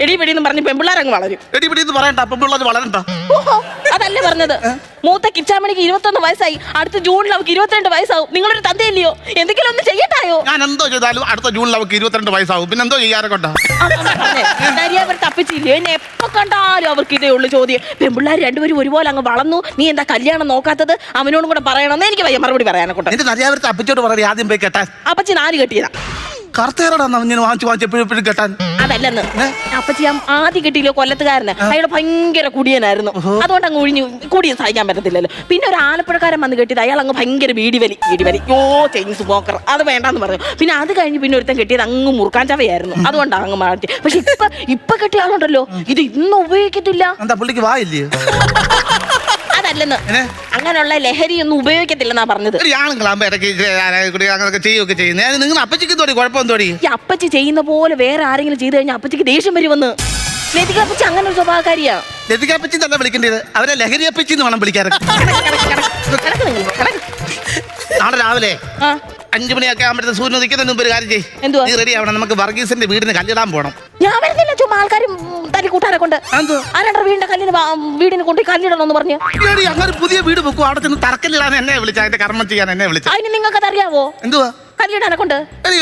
എടി പിടിന്ന് പറഞ്ഞ് പെൺപിള്ളാരങ്ങ് വളരും. എടി പിടിന്ന് പറയണ്ട, പെൺപിള്ളേർ വളരണ്ട. ഓഹോ, അതല്ലേ പറഞ്ഞത്. മൂത്ത കിച്ചാമണിക്ക് 21 വയസ്സായി. അടുത്ത ജൂണിൽ അവർക്ക് 22 വയസ്സാവും. നിങ്ങളൊരു തന്തയില്ലയോ? എന്തെങ്കിലും ഒന്ന് ചെയ്യട്ടായോ? ഞാൻ എന്തോ ചെയ്താലും അടുത്ത ജൂണിൽ അവർക്ക് 22 വയസ്സാവും. പിന്നെ എന്തോ ചെയ്യാറെ കൊണ്ടാ അവർ തപ്പിച്ചില്ലയോ? എന്നെ എപ്പോ കണ്ടാലും അവർക്ക് ഇതേ ഉള്ളു ചോദ്യം. പെൺപിള്ളേർ രണ്ടുപേരും ഒരുപോലെ അങ്ങ് വളർന്നു, നീ എന്താ കല്യാണം നോക്കാത്തത്? അവനോടും കൂടെ പറയണമെന്ന് എനിക്ക് വയ്യ മറുപടി പറയാനെ കൊണ്ട്. എന്റെ നരിയാവരത്തെ അപ്പച്ചോട് പറയാൻ ആദ്യം പോയി കേട്ടാ. അപ്പച്ചി 4 കെട്ടിയതാ. കറുത്തേറാണ് ഇങ്ങനെ വാങ്ങിച്ച് എപ്പോഴും കേട്ടാൻ. അതല്ലെന്ന്, അപ്പച്ചി ആദ്യം കെട്ടിയില്ലോ കൊല്ലത്തുകാരന്. അയാൾ ഭയങ്കര കുടിയനായിരുന്നു. അതുകൊണ്ട് അങ്ങ് ഒഴിഞ്ഞു കുടിയൻ സഹിക്കാൻ പറ്റത്തില്ലല്ലോ. പിന്നെ ഒരു ആലപ്പുഴക്കാരൻ വന്ന് കെട്ടിയത്. അയാൾ അങ്ങ് ഭയങ്കര വീടിവലി. ചെയിൻ സ്മോക്കർ, അത് വേണ്ടാന്ന് പറഞ്ഞു. പിന്നെ അത് കഴിഞ്ഞ് പിന്നെ ഒരുത്തൻ കെട്ടിയത് അങ്ങ് മുറുക്കാൻ ചവയായിരുന്നു. അതുകൊണ്ടാണ് അങ്ങ് മാറ്റി. പക്ഷെ ഇപ്പൊ കെട്ടിയ ആളുണ്ടല്ലോ, ഇത് ഇന്നും ഉപയോഗിക്കത്തില്ല. എന്താ പുള്ളിക്ക് വായില്ലേ? അതല്ലെന്ന്, അങ്ങനെയുള്ള ലഹരി ഒന്നും ഉപയോഗിക്കത്തില്ലെന്നാ പറഞ്ഞത്. നിങ്ങൾ അപ്പച്ചിക്ക് തോടി കുഴപ്പം തോടി. ഈ അപ്പച്ചി ചെയ്യുന്ന പോലെ വേറെ ആരെങ്കിലും ചെയ്തു കഴിഞ്ഞാൽ അപ്പച്ചിക്ക് ദേഷ്യം വരുമെന്ന്. ലതിക അപ്പച്ചി അങ്ങനെ ഒരു സ്വഭാവക്കാരിയാ. ലതിക അപ്പച്ചി തന്നെ വിളിക്കേണ്ടത്. അവരെ ലഹരി അപ്പച്ചി എന്ന് വേണം വിളിക്കാറ്. നാളെ രാവിലെ 5 മണിയൊക്കെ ആകുമ്പോഴത്തെ സൂര്യൻ ഉദിക്കുന്നതിന് മുമ്പ് ഒരു കാര്യം ചെയ്യ്. നീ റെഡി ആവണം. നമുക്ക് വർഗീസിന്റെ വീടിന് കല്ലിടാൻ പോകണം. ഞാൻ വരുന്നില്ല, ചുമ്മാ ആൾക്കാരും തനി കൂട്ടാരെ കൊണ്ട്. ആരുടെ വീടിന് കൊണ്ട് കല്ലിടണമെന്ന് പറഞ്ഞു. അങ്ങനെ പുതിയ വീട് വെക്കും, അവിടെ ചെന്ന് തറക്കല്ലിടാൻ എന്നെ വിളിച്ച, അതിന്റെ കർമ്മം ചെയ്യാൻ എന്നെ വിളിച്ച. അതിന് നിങ്ങൾക്ക് അറിയാവോ? എന്തുവാ കല്ലിടാനെ കൊണ്ട്?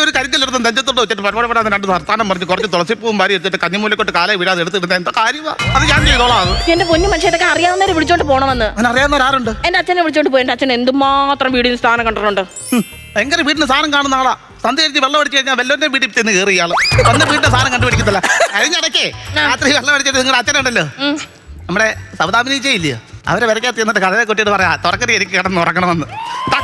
ഒരു കരിക്കല്ലെടുത്ത് നെഞ്ചത്തോട്ട് വെച്ചിട്ട് പരമാവധി 2 വർത്താനം പറഞ്ഞ് കുറച്ച് തുളസിപ്പൂവും വാരി എടുത്തിട്ട് കഞ്ഞിമൂലക്കൊട്ട് കാലേ വിടാതെ എടുത്തിടുന്ന എന്താ കാര്യമാ? അത് ഞാൻ ചെയ്തോളാം. എന്റെ പൊന്നു മനുഷ്യ, ഇതൊക്കെ അറിയാവുന്നവരെ വിളിച്ചോണ്ട് പോകണമെന്ന്. അറിയാവുന്നവരാരുണ്ട്? എന്റെ അച്ഛനെ വിളിച്ചോണ്ട് പോയി. എന്റെ അച്ഛൻ എന്തുമാത്രം വീടിന് സ്ഥാനം കണ്ടിട്ടുണ്ട്. ഭയങ്കര വീടിന് സാധനം കാണുന്ന ആളാ. സന്ധ്യ കഴിച്ച് വെള്ളം അടിച്ചു കഴിഞ്ഞാൽ വെല്ലോന്റെ വീട്ടിൽ ചെന്ന് കയറി ഇയാള് വന്ന് വീടിന്റെ സാധനം കണ്ടുപിടിക്കത്തില്ല. കഴിഞ്ഞിടയ്ക്ക് രാത്രി വെള്ളം അടിച്ചിട്ട് നിങ്ങളുടെ അച്ഛനുണ്ടല്ലോ, നമ്മുടെ സൗദാമിനിച്ചയില്ലയോ, അവരെ വരയ്ക്കകത്ത് എന്നിട്ട് കഥയെ കൊട്ടിയിട്ട് പറയാ തുറക്കരി എനിക്ക് കിടന്ന് ഉറങ്ങണമെന്ന്.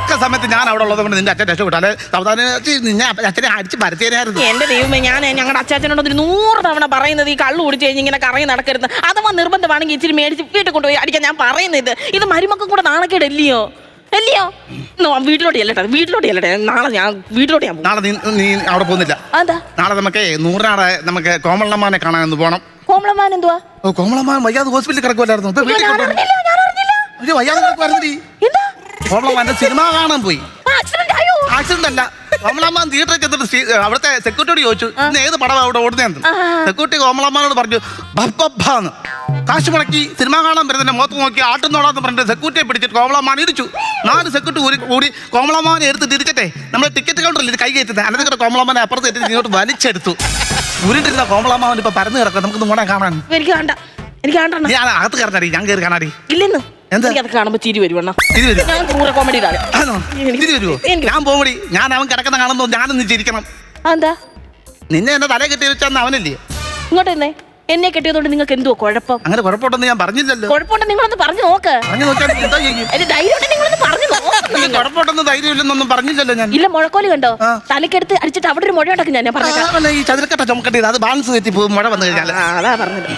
തക്ക സമയത്ത് ഞാൻ അവിടെ ഉള്ളത് കൊണ്ട് നിന്റെ അച്ഛൻ രക്ഷപ്പെട്ടാല് സാവധാനം നിന്നെ അച്ഛനെ അടിച്ച് പരത്തിയായിരുന്നു. എന്റെ ദൈവമേ, ഞാൻ ഞങ്ങളുടെ അച്ചാച്ചനോട് ഒരു 100 തവണ പറയുന്നത് ഈ കള്ളു കുടിച്ച് കഴിഞ്ഞ് ഇങ്ങനെ കറങ്ങി നടക്കരുത്. അഥവാ നിർബന്ധമാണെങ്കിൽ ഇച്ചിരി മേടിച്ച് വീട്ടിൽ കൊണ്ടുപോയി അടിക്കാൻ ഞാൻ പറയുന്നത്. ഇത് മരുമക്കൾ കൂടെ നാണക്കേടല്ലയോ? അല്ലയോ? വീട്ടിലോട്ട് ചെല്ലട്ടെ. നാളെ ഞാൻ വീട്ടിലോട്ട് ഞാൻ പോകും. നാളെ നീ അവിടെ പോകുന്നില്ല. അതാ നാളെ നമുക്ക് 100 നമുക്ക് കോമളമ്മാനെ കാണാൻ പോണം. കോമളമാൻ എന്തുവാ? ഓ, കോമളമ്മാൻ വയ്യാതെ ഹോസ്പിറ്റലിൽ കിടക്കുമല്ലായിരുന്നു. ഇപ്പൊ വീട്ടിൽ കൊണ്ടുവന്നു. ഒരു വയ്യാതെ കിടക്കുമായിരുന്നു. കോമളമ്മാന്റെ സിനിമ കാണാൻ പോയി. ആക്സിഡന്റ് അല്ല, കോമളമ്മാൻ തിയേറ്ററിൽ ചെന്നിട്ട് അവിടുത്തെ സെക്യൂരിറ്റിയോട് ചോദിച്ചു ഇന്ന് ഏത് പടം അവിടെ ഓടുന്നതെന്ന്. സെക്യൂരിറ്റി കോമളമ്മാനോട് പറഞ്ഞു ബബ്ബാന്ന്. കാശ് മുടക്കി സിനിമ കാണാൻ വരുന്നതിന്റെ മുഖത്ത് നോക്കി ആട്ടുന്നോടാന്ന് പറഞ്ഞിട്ട് സെക്യൂരിറ്റിയെ പിടിച്ചിട്ട് കോമളമ്മാൻ ഇടിച്ചു. 4 സെക്യൂരിറ്റി കൂടി കോമളമ്മാനെ എടുത്ത് തിരിച്ചിട്ടെ നമ്മൾ ടിക്കറ്റ് കൗണ്ടറിൽ കൈ കയറ്റുന്നത് അനന്തരം കോമളമ്മാനെ അപ്പുറത്ത് എത്തി ഇങ്ങോട്ട് വലിച്ചെടുത്തു. ഉരുണ്ടിരുന്ന കോമളമ്മാവൻ ഇപ്പൊ പരന്ന് കിടക്കാം. നമുക്ക് മോനെ കാണാൻ. എനിക്ക് വേണ്ട. ഞാൻ അകത്ത് കയറാടി, ഞാൻ കയറി കാണാടി. ഇല്ലെന്ന് എന്താ? എനിക്കതൊക്കെ കാണുമ്പോ ചിരി വരുവണ്ണ. ചിരി വരുവോ? ഞാൻ ക്രൂര കോമഡി കാണും. ആണോ? ചിരി വരുവോ? ഞാൻ പോകടി. ഞാൻ അവൻ കിടക്കുന്ന കാണുമ്പോ ഞാനൊന്ന് ചിരിക്കണം. എന്താ നിന്നെ എന്നെ തല കെട്ടി വെച്ചാന്ന് അവനല്ലേ? ഇങ്ങോട്ട് തന്നെ എന്നെ കെട്ടിയതുകൊണ്ട് നിങ്ങൾക്ക് എന്തോ കുഴപ്പം? അങ്ങനെ കുഴപ്പമുണ്ടെന്ന് ഞാൻ പറഞ്ഞില്ലല്ലോ. കുഴപ്പമുണ്ടെന്ന് നിങ്ങളൊന്ന് പറഞ്ഞു നോക്ക്. പറഞ്ഞു നോക്കാൻ എന്താ ചെയ്യും? ധൈര്യം നിങ്ങളൊന്ന് പറഞ്ഞു നോക്ക്. കുഴപ്പമുണ്ടെന്ന് ധൈര്യമില്ലെന്നൊന്നും പറഞ്ഞില്ലല്ലോ ഞാൻ. ഇല്ല, മുഴക്കോല് കണ്ടോ? തലക്കെടുത്ത് അടിച്ചിട്ട് അവിടെ ഒരു മുഴ ഉണ്ടാക്കും. ഞാൻ പറഞ്ഞു ഈ ചതുരക്കട്ട ചുമക്കട്ടത് അത് ബാലൻസ് തെറ്റി പോകും മഴ വന്നു കഴിഞ്ഞാൽ. അതാ പറഞ്ഞത്.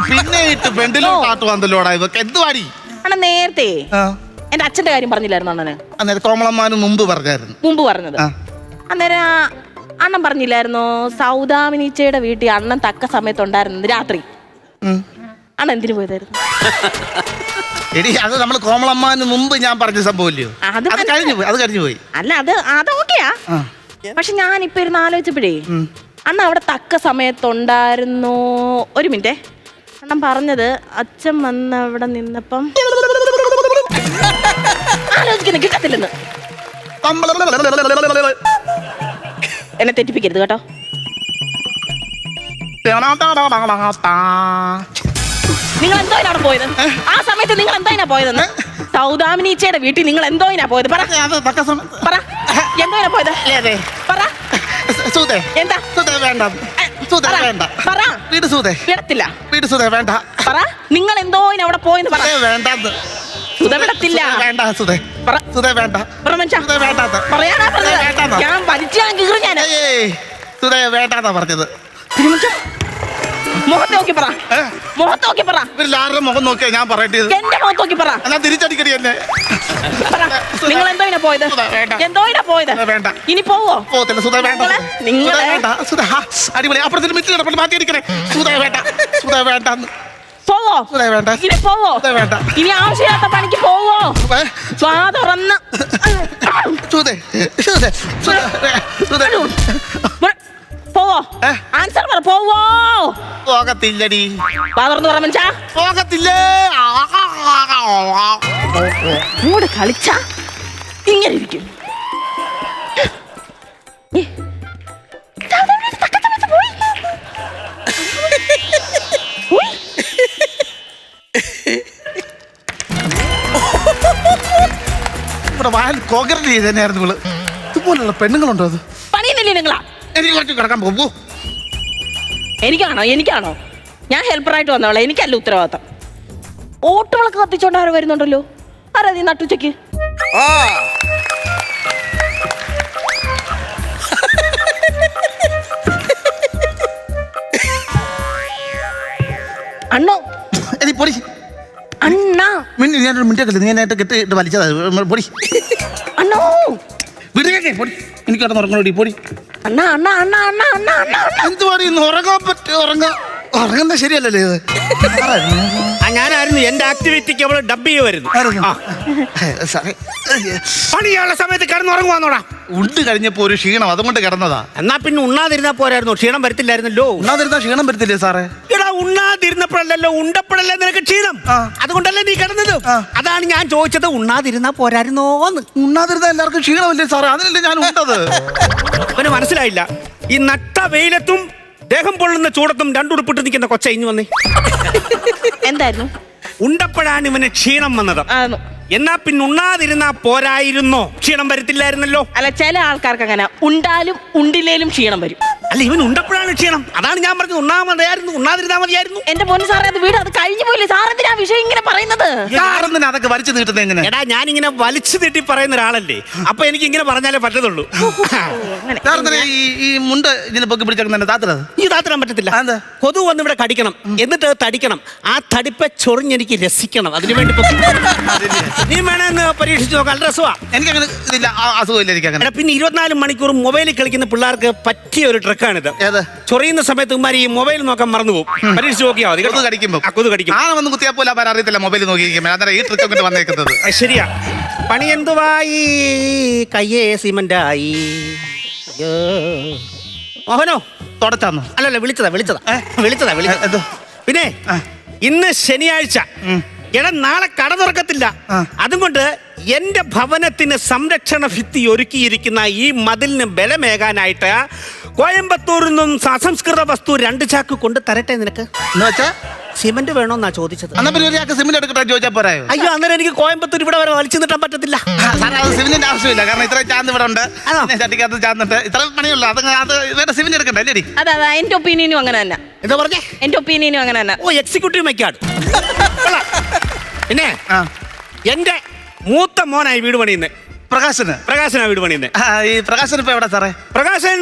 പിന്നെ ഇട്ട് പെണ്ടിലും പാട്ട് വന്നല്ലോടാ ഇവക്ക്. എന്തുവാടി അണ്ണ നേരത്തെ എന്റെ അച്ഛന്റെ കാര്യം പറഞ്ഞില്ലായിരുന്നു അണ്ണന്? അന്നേരം കോമളമ്മാന് മുമ്പ് പറഞ്ഞത്. അന്നേരം അണ്ണൻ പറഞ്ഞില്ലായിരുന്നോ സൗദാമിനിച്ചയുടെ വീട്ടിൽ അണ്ണൻ തക്ക സമയത്ത് ഉണ്ടായിരുന്നത് രാത്രി? അണ്ണൻ എന്തിനു പോയതായിരുന്നു? എടി അത് നമ്മൾ കോമളമ്മാന് മുമ്പ് ഞാൻ പറഞ്ഞ സംഭവമില്ലയോ? അത് കഴിഞ്ഞു പോയി. അല്ല അത് ഓക്കെയാ. പക്ഷെ ഞാൻ ഇപ്പൊ ഇരുന്ന് ആലോചിച്ചപ്പോഴേ അണ്ണ അവിടെ തക്ക സമയത്തുണ്ടായിരുന്നോ? ഒരു മിനിറ്റേ. അണ്ണൻ പറഞ്ഞത് അച്ഛൻ വന്ന് അവിടെ നിന്നപ്പം ആലോചിക്കുന്നു കിട്ടത്തില്ലെന്ന്. എന്നെ തെറ്റിപ്പിക്കരുത് കേട്ടോ. നിങ്ങൾ എന്തോ അവിടെ പോയത്? ആ സമയത്ത് നിങ്ങൾ എന്തോയിനാ പോയതെന്ന്? സൗദാമിനിച്ചയുടെ വീട്ടിൽ നിങ്ങൾ എന്തോയിനാ പോയത്? പറ എന്തോയിനാ പോയത്? എന്താ? പറ നിങ്ങൾ എന്തോയിനാ അവിടെ പോയെന്ന് പറ. സുധവിടത്തില്ല. പറയാനാ പറഞ്ഞത്. ഞാൻ വലിച്ചാൻ കീറി. ഞാൻ പറഞ്ഞത് മുഖത്ത് നോക്കി പറ. മുഖത്ത് നോക്കി പറ. ആരുടെ മുഖം നോക്കിയാ ഞാൻ പറയട്ടെ? എന്റെ മുഖത്ത് നോക്കി പറ. തിരിച്ചടിക്കടി എന്നെ. നിങ്ങൾ എന്തോയിനാ പോയത്? വേണ്ട. ഇനി പോവോ? പോകത്തില്ല സുധ. വേണ്ട സുധ. അടിപൊളി. അപ്പുറത്തിൽ മിറ്റിൽ കിടപ്പുണ്ട്, മാറ്റി അടിക്കണേ. സുധ വേണ്ട. പോവോ? വേണ്ട. ഇനി പോവോ? വേണ്ട. ഇനി ആവശ്യമില്ലാത്ത പണിക്ക് പോവോ? സ്വാ തുറന്ന് പോവോ? ആൻസർ പറ. പോവോ? പോകത്തില്ലടി. തുറന്ന് പറ മനുഷ്യ. പോകത്തില്ലേ. ഇങ്ങോട്ട് കളിച്ച ഇങ്ങനെ ഇരിക്കും. ഇവിടെ വായൽ കോൺക്രീറ്റ് ചെയ്ത് തന്നെയായിരുന്നു ഇവള്. ഇതുപോലുള്ള പെണ്ണുങ്ങളുണ്ടോ? അത് പണിയുന്നില്ലേ നിങ്ങളാ? എനിക്ക് കുറച്ച് കിടക്കാൻ പോകുമ്പോ എനിക്കാണോ? ഞാൻ ഹെൽപ്പറായിട്ട് വന്നവളെ. എനിക്കല്ല ഉത്തരവാദിത്തം. ഓട്ടുവിളക്ക് കത്തിച്ചോണ്ട് ആരോ വരുന്നുണ്ടല്ലോ. ആരാ നീ നട്ടുച്ചയ്ക്ക്? അണ്ണോ എടി പൊടി. അണ്ണാ ഞാനൊരു മിനിറ്റ് നീ എന്നായിട്ട് കെട്ടിട്ട് വലിച്ചതാ. പൊടി. അണ്ണോ വിടുകേ. പൊടി. എനിക്ക് കിടന്ന് ഉറങ്ങണോടി. പൊടി. അണ്ണാ അണ്ണാ അണ്ണാ അണ്ണാ അണ്ണാ അണ്ണാ എന്തുവാടി ഇന്ന് ഉറങ്ങാൻ പറ്റും? ഉറങ്ങുന്ന ശരിയല്ലല്ലേ ഇത്? ഞാനായിരുന്നു എന്റെ ആക്ടിവിറ്റിക്ക് അവള് ഡബ് ചെയ്യുമായിരുന്നു. പണിയുള്ള സമയത്ത് കിടന്നുറങ്ങുവാന്നോടാ. ഉണ്ട് കഴിഞ്ഞപ്പോ ഒരു ക്ഷീണം, അതുകൊണ്ട് കിടന്നതാ. എന്നാ പിന്നെ ഉണ്ണാതിരുന്നാ പോരായിരുന്നു? ക്ഷീണം വരത്തില്ലായിരുന്നല്ലോ. ഉണ്ണാതിരുന്നാ ക്ഷീണം വരത്തില്ലേ സാറേ? എടാ ഉണ്ണാതിരുന്നപ്പോഴല്ലോ ഉണ്ടപ്പോഴല്ലേ നിനക്ക് ക്ഷീണം. അതുകൊണ്ടല്ലേ നീ കിടന്നത്. അതാണ് ഞാൻ ചോദിച്ചത്. ഉണ്ണാതിരുന്നാ പോരായിരുന്നോന്ന്. ഉണ്ണാതിരുന്നാ എല്ലാവർക്കും ക്ഷീണമല്ലേ സാറേ? അതിനല്ലേ ഞാൻ ഉണ്ടത്. അവന് മനസ്സിലായില്ല. ഈ നട്ട വെയിലത്തും ദേഹം പൊള്ളുന്ന ചൂടത്തും രണ്ടുടുപ്പിട്ട് നിൽക്കുന്ന കൊച്ച ഇഞ്ഞു വന്നേ. എന്തായിരുന്നു? ഉണ്ടപ്പോഴാണ് ഇവന് ക്ഷീണം വന്നത്. എന്നാ പിന്നെ ഉണ്ണാതിരുന്നാ പോരായിരുന്നോ? ക്ഷീണം വരത്തില്ലായിരുന്നല്ലോ. അല്ല, ചില ആൾക്കാർക്ക് അങ്ങനെ ഉണ്ടാലും ഉണ്ടില്ലേലും ക്ഷീണം വരും. അല്ല ഇവൻ ഉണ്ടപ്പോഴാണ് ക്ഷീണം. അതാണ് ഞാൻ പറഞ്ഞത്, ഉണ്ണാ മതിയായിരുന്നു, ഉണ്ണാതിരുന്നാ മതിയായിരുന്നു. എന്റെ പൊന്നു സാറേ, അത് വീട് അത് കഴിഞ്ഞു പോയില്ലേ സാർ, എന്തിനാ വിഷയം ഇങ്ങനെ പറയുന്നത്? സാറെന്തിനാ അതൊക്കെ വലിച്ചു നീട്ടുന്നത് എങ്ങനെ? എടാ ഞാനിങ്ങനെ വലിച്ചു നീട്ടി പറയുന്ന ഒരാളല്ലേ, അപ്പൊ എനിക്ക് ഇങ്ങനെ പറഞ്ഞാലേ പറ്റത്തുള്ളൂ. സാറെന്തിനാ ഈ മുണ്ട് ഇതിനെ പൊക്കി പിടിച്ചേക്കുന്ന താത്തത്? ഈ താത്തിടാൻ പറ്റത്തില്ല. കൊതു വന്ന് ഇവിടെ കടിക്കണം, എന്നിട്ട് അത് തടിക്കണം. ആ തടിപ്പെ ചൊറിഞ്ഞെനിക്ക് രസിക്കണം. അതിനുവേണ്ടി നീ വേണമെന്ന് പരീക്ഷിച്ച് നോക്കാം. നല്ല രസമാ. എനിക്കങ്ങനെ ഇതില്ല, അസുഖമില്ല എനിക്കങ്ങനെ. എടാ പിന്നെ 24 മണിക്കൂർ മൊബൈലിൽ കളിക്കുന്ന പിള്ളേർക്ക് പറ്റിയ ഒരു ട്രിക്കാണിത്. ചൊറിയുന്ന സമയത്ത് ഉമ്മാരി ഈ മൊബൈൽ നോക്കാൻ മറന്നു പോകും. പരീക്ഷിച്ച് നോക്കിയാൽ മതി. കൊതു കടിക്കുമ്പോ കൊതു കടിക്കും. ആ വന്ന് കുത്തിയാ പോലെ അറിയത്തില്ല മൊബൈൽ നോക്കിയിരിക്കുമ്പോൾ. അന്നേരം ഈ ട്രിക്ക് കൊണ്ട് വന്നേക്കുന്നത്. ശരിയാ. പണി എന്തുവായി, കയ്യേ സിമന്റായി. മോഹനോ തുടച്ചാന്നോ? അല്ലല്ല, വിളിച്ചതാ. പിന്നെ ഇന്ന് ശനിയാഴ്ച, എടാ നാളെ കട തുറക്കത്തില്ല. അതുകൊണ്ട് എന്റെ ഭവനത്തിന് സംരക്ഷണ ഭിത്തി ഒരുക്കിയിരിക്കുന്ന ഈ മതിലിന് ബലമേകാനായിട്ട് കോയമ്പത്തൂരിൽ നിന്നും അസംസ്കൃത വസ്തു 2 ചാക്ക് കൊണ്ട് തരട്ടെ നിനക്ക്. എന്ന് വെച്ചാ സിമന്റ് വേണോന്നാ ചോദിച്ചത്. സിമന്റ് എടുക്കട്ടെ ചോദിച്ചാ പോരായോ? അയ്യോ, അന്നേരം എനിക്ക് കോയമ്പത്തൂർ ഇവിടെ വരെ വലിച്ചു നിട്ടാൻ പറ്റത്തില്ല. സിമന്റിന്റെ ആവശ്യമില്ല, കാരണം ഇത്ര ചാന്ത് ഇവിടെ ഉണ്ട്. ചട്ടിക്കകത്ത് ചാന്തുണ്ട്, ഇത്ര പണിയുള്ള അത് വേണ്ട. സിമന്റ് എടുക്കണ്ടേ അല്ലേ? അതാ എന്റെ ഒപ്പീനിയനും അങ്ങനെ തന്നെ. എന്താ പറഞ്ഞേ? എന്റെ ഒപ്പീനിയനും അങ്ങനെ തന്നെ. ഓ, എക്സിക്യൂട്ടീവ് മെക്കാർഡ്. പിന്നെ എന്റെ മൂത്ത മോനായി വീട് പണിയുന്നത് പ്രകാശനാ വീട് പണിയുന്നത്. ഈ പ്രകാശൻ ഇപ്പൊ എവിടെ സാറേ? പ്രകാശൻ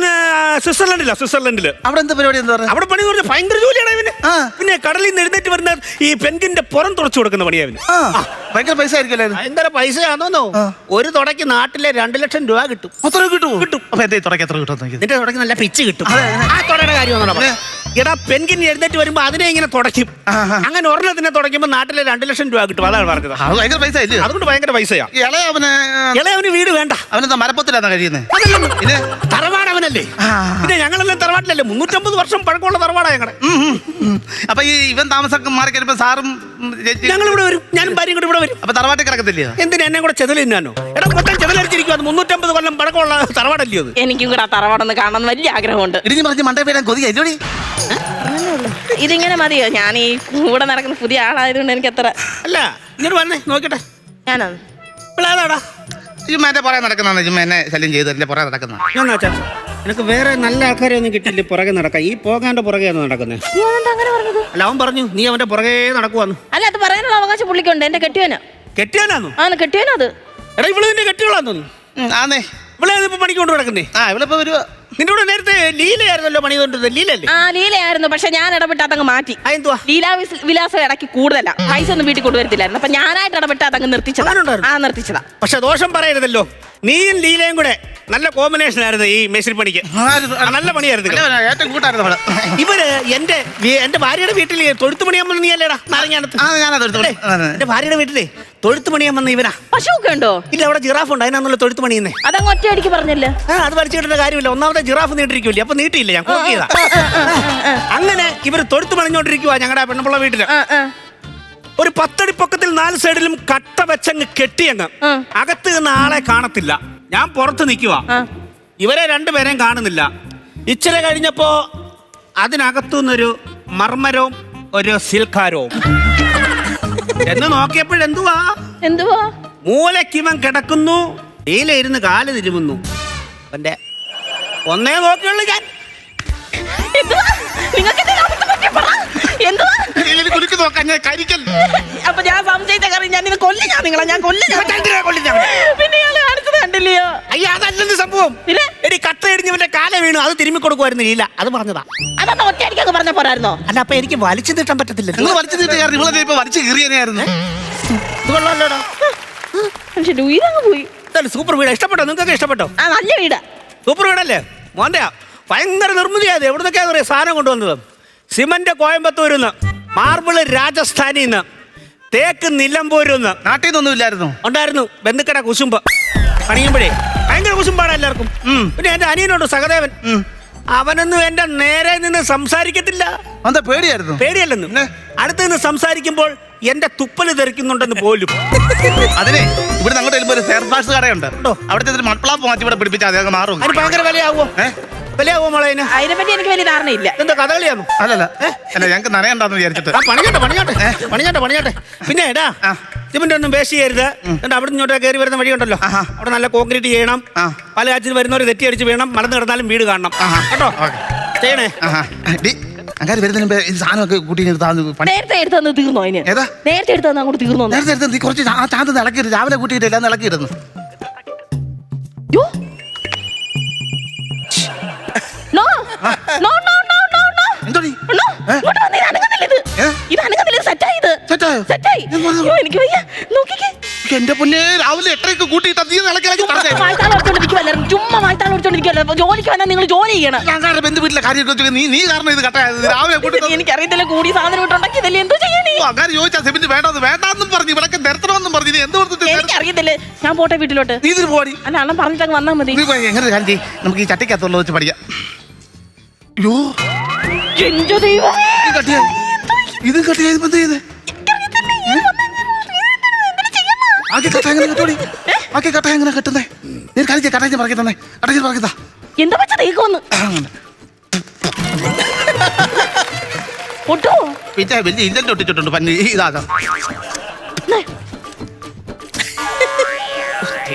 സ്വിറ്റ്സർലൻഡില്. അവിടെ എന്താ പരിപാടി? എന്താ പറയുക? അവിടെ പണി പറഞ്ഞ ഭയങ്കര ജോലിയാണ് ഇവന്. പിന്നെ കടലിൽ നിന്ന് എഴുന്നേറ്റ് വരുന്ന ഈ പെൻകിന്റെ പുറം തുറച്ചു കൊടുക്കുന്ന പണിയാ ഇവന്. ഭയങ്കര പൈസ ആയിരിക്കും. ഭയങ്കര പൈസയാണോന്നോ? ഒരു തുടയ്ക്ക് നാട്ടിലെ 2 ലക്ഷം രൂപ കിട്ടും. അത്ര കിട്ടും. അപ്പൊ എന്റെ തുടക്കം എത്ര കിട്ടും? നിന്റെ തുടയ്ക്ക് നല്ല പിച്ച് കിട്ടും. ആ തുടയുടെ കാര്യമാണോ? എടാ പെൻകിൻ എഴുന്നേറ്റ് വരുമ്പോ അതിനെ ഇങ്ങനെ തുടയ്ക്കും. അങ്ങനെ ഒരെണ്ണത്തിനെ തുടയ്ക്കുമ്പോ നാട്ടിലെ 2 ലക്ഷം രൂപ കിട്ടും. അതാണ് പറഞ്ഞത്. ഭയങ്കര പൈസ ഇല്ലേ? അതുകൊണ്ട് ഭയങ്കര പൈസയാ. ഇളയവന് വീട് വേണ്ട. അവനെന്താ മരപ്പത്തിലാണ് കഴിയുന്നത്? തറവാട് അവനല്ലേ? പിന്നെ ഞങ്ങളെല്ലാം തറവാട്ടിലല്ലേ? 350 വർഷം പഴക്കമുള്ള തറവാടാ ഞങ്ങളെ. അപ്പൊ ഈ ഇവൻ താമസം മാറി കഴിയുമ്പോ സാറും ഞങ്ങൾ ഇവിടെ വരും. ഞാനും ഭാര്യയും കൂടെ ഇവിടെ വരും. അപ്പൊ തറവാട്ടിൽ കിടക്കത്തില്ലേ? എന്തിനാ എന്നെ കൂടെ ചെതൽ തിന്നാനോ? എടാ മൊത്തം ചെതലടിച്ചിരിക്കും. അത് 350 കൊല്ലം പഴക്കമുള്ള തറവാടല്ലേ അത്? എനിക്കും കൂടെ ആ തറവാടൊന്ന് കാണാൻ വലിയ ആഗ്രഹമുണ്ട്. ഇടിഞ്ഞു പറഞ്ഞ് മണ്ടേ പേരാൻ കൊതിയല്ലോടി. ഇതിങ്ങനെ മതിയോ? ഞാൻ ഈ കൂടെ നടക്കുന്ന പുതിയ ആളായതുകൊണ്ട് എനിക്ക് അത്ര. അല്ല ഇങ്ങോട്ട് വന്നേ നോക്കട്ടെ. ഞാനാ പിള്ളേരാടാ എന്റെ പുറകെ നടക്കുന്നതാണ്. എന്നെ ശല്യം ചെയ്തല്ലേ പുറകെ നടക്കുന്ന? എനിക്ക് വേറെ നല്ല ആൾക്കാരെ ഒന്നും കിട്ടില്ല പുറകെ നടക്കാൻ. ഈ പോകാന്റെ പുറകെയാണ് നടക്കുന്നത്. അങ്ങനെ പറഞ്ഞത്? അല്ല അവൻ പറഞ്ഞു നീ അവന്റെ പുറകെ നടക്കുവാന്ന്. അല്ല, അത് പറയാനുള്ള അവകാശം പുള്ളിക്കുണ്ട്. എന്റെ കെട്ടിയോനാ. കെട്ടിയാനാന്നു? കെട്ടിയോനാ അത്. എടാ ഇവള് നിന്റെ കെട്ടിയോളാന്നു? ആന്നേ. ഇവിടെ ഇപ്പൊ പണിക്ക് കൊണ്ട് നടക്കുന്നേ. ഇവളിപ്പോ വരുവാ. നിന്റെ കൂടെ നേരത്തെ ലീലയായിരുന്നല്ലോ പണി കൊണ്ടിരുന്നത്. ലീലല്ലേ? ലീലയായിരുന്നു. പക്ഷെ ഞാൻ ഇടപെട്ട് അതങ്ങ് മാറ്റി. അതെന്തുവാ? വിലാസം ഇടയ്ക്ക് കൂടുതലാ. പൈസ ഒന്നും വീട്ടിൽ കൊണ്ടുവരത്തില്ലായിരുന്നു. അപ്പൊ ഞാനായിട്ട് ഇടപെട്ട് അതങ്ങ് നിർത്തിച്ചതാ. നിർത്തിച്ചതാ. പക്ഷെ ദോഷം പറയരുതല്ലോ, നീയും ലീലയും കൂടെ നല്ല കോമ്പിനേഷൻ ആയിരുന്നു ഈ മേശിരി പണിക്ക്. നല്ല പണിയായിരുന്നു. ഇവര് എന്റെ ഭാര്യയുടെ വീട്ടിൽ തൊഴുത്ത് പണിയാൻ വന്ന നീ അല്ലേടാ നാരങ്ങാനത്ത്? എന്റെ ഭാര്യയുടെ വീട്ടിലെ തൊഴുത്ത് പണിയാൻ വന്ന ഇവനാ. പശുവൊക്കെ ഉണ്ടോ? ഇല്ല, അവിടെ ജിറാഫ് ഉണ്ട്. അതിനാണല്ലോ തൊഴുത്ത് പണിയുന്നേ. അതങ്ങ് ഒറ്റയടിക്ക് പറഞ്ഞില്ലേ? അത് വലിച്ചിട്ടേണ്ട കാര്യമില്ല. ഒന്നാമത്തെ ജിറാഫ് നീട്ടിരിക്കൂല്ലേ, അപ്പൊ നീട്ടിയില്ല, ഞാൻ നോക്കിയതാ. അങ്ങനെ ഇവര് തൊഴുത്ത് പണിഞ്ഞോണ്ടിരിക്കുവാ ഞങ്ങളുടെ പെണ്ണുള്ള വീട്ടില്. ഒരു 10 അടി പൊക്കത്തിൽ 4 സൈഡിലും കട്ട വെച്ചങ്ങ് കെട്ടിയങ്ങ്. അകത്ത് നിന്ന് ആളെ കാണത്തില്ല. ഞാൻ പുറത്ത് നിൽക്കുവാ. ഇവരെ 2 പേരെയും കാണുന്നില്ല. ഇച്ചിരി കഴിഞ്ഞപ്പോ അതിനകത്തുനിന്നൊരു മർമരവും ഒരു സിൽക്കാരവും എന്ന് നോക്കിയപ്പോഴെന്തുവാ മൂലക്കിവൻ കിടക്കുന്നു. ഡീല ഇരുന്ന് കാല് തിരുമുന്നു. അവന്റെ ഒന്നേ നോക്കിയുള്ളൂ ഞാൻ. അപ്പൊ ഞാൻ സംശയിച്ച കാര്യം ഞാൻ കണ്ടില്ലയോ? അയ്യ അതല്ലെന്ന് സംഭവം. എടി കട്ട ഇടിഞ്ഞവന്റെ കാല വീണു, അത് തിരുമ്മി കൊടുക്കുമായിരുന്നു ലീല. അത് പറഞ്ഞതാ. അതൊന്ന് ഒറ്റയടിക്കൊക്കെ പറഞ്ഞ പോരായിരുന്നോ? അല്ല അപ്പൊ എനിക്ക് വലിച്ചു നീട്ടാൻ പറ്റത്തില്ല. പോയി. സൂപ്പർ വീടാ. ഇഷ്ടപ്പെട്ടോ? നിങ്ങൾക്ക് ഇഷ്ടപ്പെട്ടോ? നല്ല വീടാ. സൂപ്പർ വീടല്ലേ മോന്റെ? ഭയങ്കര നിർമ്മിതിയായത്. എവിടുന്നൊക്കെയാ പറയാ സാധനം കൊണ്ടുവന്നത്? സിമന്റ് കോയമ്പത്തൂരിൽ നിന്ന്, മാർബിള് രാജസ്ഥാനിൽ നിന്ന്, തേക്ക് നിലമ്പൂരിൽ നിന്ന്. നാട്ടിൽ നിന്നൊന്നും ഇല്ലായിരുന്നു? ഉണ്ടായിരുന്നു. ബന്ധുക്കട കുശുമ്പ് പണിയുമ്പോഴേ ഭയങ്കര കുശുമ്പാണ് എല്ലാവർക്കും. പിന്നെ എന്റെ അനിയനുണ്ട് സഹദേവൻ. അവനൊന്നും എന്റെ നേരെ നിന്ന് സംസാരിക്കത്തില്ല. എന്താ പേടിയായിരുന്നു? പേടിയല്ലെന്ന്. അടുത്ത് നിന്ന് സംസാരിക്കുമ്പോൾ എന്റെ തുപ്പല് തെറിക്കുന്നുണ്ടെന്ന് പോലും. അതിനെ ഇവിടെ ഞങ്ങളുടെ ഒരു ഫെയർ പാർട്സ് കടയുണ്ട്. അവിടുത്തെ മൺപ്ലാപ്പ് മാറ്റി ഇവിടെ പിടിപ്പിച്ചാൽ അത് മാറും. അതിന് ഭയങ്കര വിലയാവോ? വിലയാവോ മോളെ? അതിനെപ്പറ്റി എനിക്ക് വലിയ ധാരണയില്ല. എന്താ കഥകളിയാണോ? അല്ല ഞങ്ങൾക്ക് നനയണ്ടെന്ന് വിചാരിച്ചിട്ട്. പണിഞ്ഞോട്ടെ. പിന്നെ എടാ സിമന്റ് ഒന്നും വേസ്റ്റ് ചെയ്യരുത്. അവിടെ ഇങ്ങോട്ട് കയറി വരുന്ന വഴിയുണ്ടല്ലോ, അവിടെ നല്ല കോൺക്രീറ്റ് ചെയ്യണം. പല കാച്ചിൽ വരുന്നവർ തെറ്റി അടിച്ച് വേണം. മറന്നു കിടന്നാലും വീട് കാണണം കേട്ടോ. ചെയ്യണേ. അങ്ങനെ വരുന്നതിന് മുമ്പേ ഈ സാധനമൊക്കെ കൂട്ടി പണി നേരത്തെ എടുത്തന്ന് തീർന്നോ അതിന്? ഏതാ? നേരത്തെ എടുത്തന്ന് അങ്ങോട്ട് തീർന്നോ? നേരത്തെ എടുത്ത് നീ കുറച്ച് ആ ചാന്ത് ഇളക്കിയിട്ട് രാവിലെ കൂട്ടിയിട്ട് എല്ലാം ഇളക്കിയിടുന്നു. യ്യോ. No. No, no, no, no, no. എന്തോടി? നോ. ഇങ്ങോട്ട് വന്ന് ഇത് അനങ്ങുന്നില്ല ഇത്. ഇത് അനങ്ങുന്നില്ല, സെറ്റായി ഇത്. സെറ്റായോ? സെറ്റായി. അയ്യോ, എനിക്ക് വയ്യ. നോക്കിക്കേ. എന്റെ പൊന്നെ രാവിലെ 8:30 കൂട്ടിയിട്ട് നീ ഇളക്കി വായ്ത്താളം അടിച്ചോണ്ടിരിക്കുവല്ലായിരുന്നു. ചുമ്മാ വായ്ത്താളം അടിച്ചോണ്ടിരിക്കുവല്ലോ. ജോലിക്ക് വന്നാൽ നിങ്ങൾ ജോലി ചെയ്യണം. ഞാൻ കാരണം ബന്ധു വീട്ടിലെ കാര്യം നീ കാരണം ഇത് കട്ടായത് രാവിലെ കൂട്ടി എനിക്കറിയത്തില്ല, കൂടി സാധനം ഇട്ടുണ്ടാക്കിയതല്ലേ, എന്തോ ചെയ്യണേ? അങ്ങനെ ചോദിച്ചാ സിമെന്റ് വേണ്ടെന്നും പറഞ്ഞു ഇവിടൊക്കെ നിരത്തണമെന്നും പറഞ്ഞു നീ എന്ത് എനിക്കറിയത്തില്ല. ഞാൻ പോട്ടെ വീട്ടിലോട്ട്. നീ ഇതിന് പോടി. അല്ല, അണ്ണൻ പറഞ്ഞിട്ടങ്ങ് വന്നാൽ മതി. എങ്ങനെ കാര്യം ചെയ്യും നമുക്ക് ഈ ചട്ടിക്കകത്തുള്ള വെച്ച് പഠിക്കാം. അയ്യോ എന്റെ ദൈവമേ. ഇതും കട്ടിയായി എന്ത് ചെയ്തേ ആക്കി കട്ട എങ്ങനെ കെട്ടോടി ആക്കി കട്ട എങ്ങനെ കെട്ടുന്നേ നീ കളിച്ച് കട്ടച്ച് പറക്കി തന്നെ കട്ടച്ച് പറക്കിത്താ എന്താ വെച്ചാ തേക്കൊന്ന് ഒട്ടോ പിന്നെ വലിയ ഇഞ്ചിന്റെ ഒട്ടിച്ചിട്ടുണ്ട് പന്നി ഇതാകാം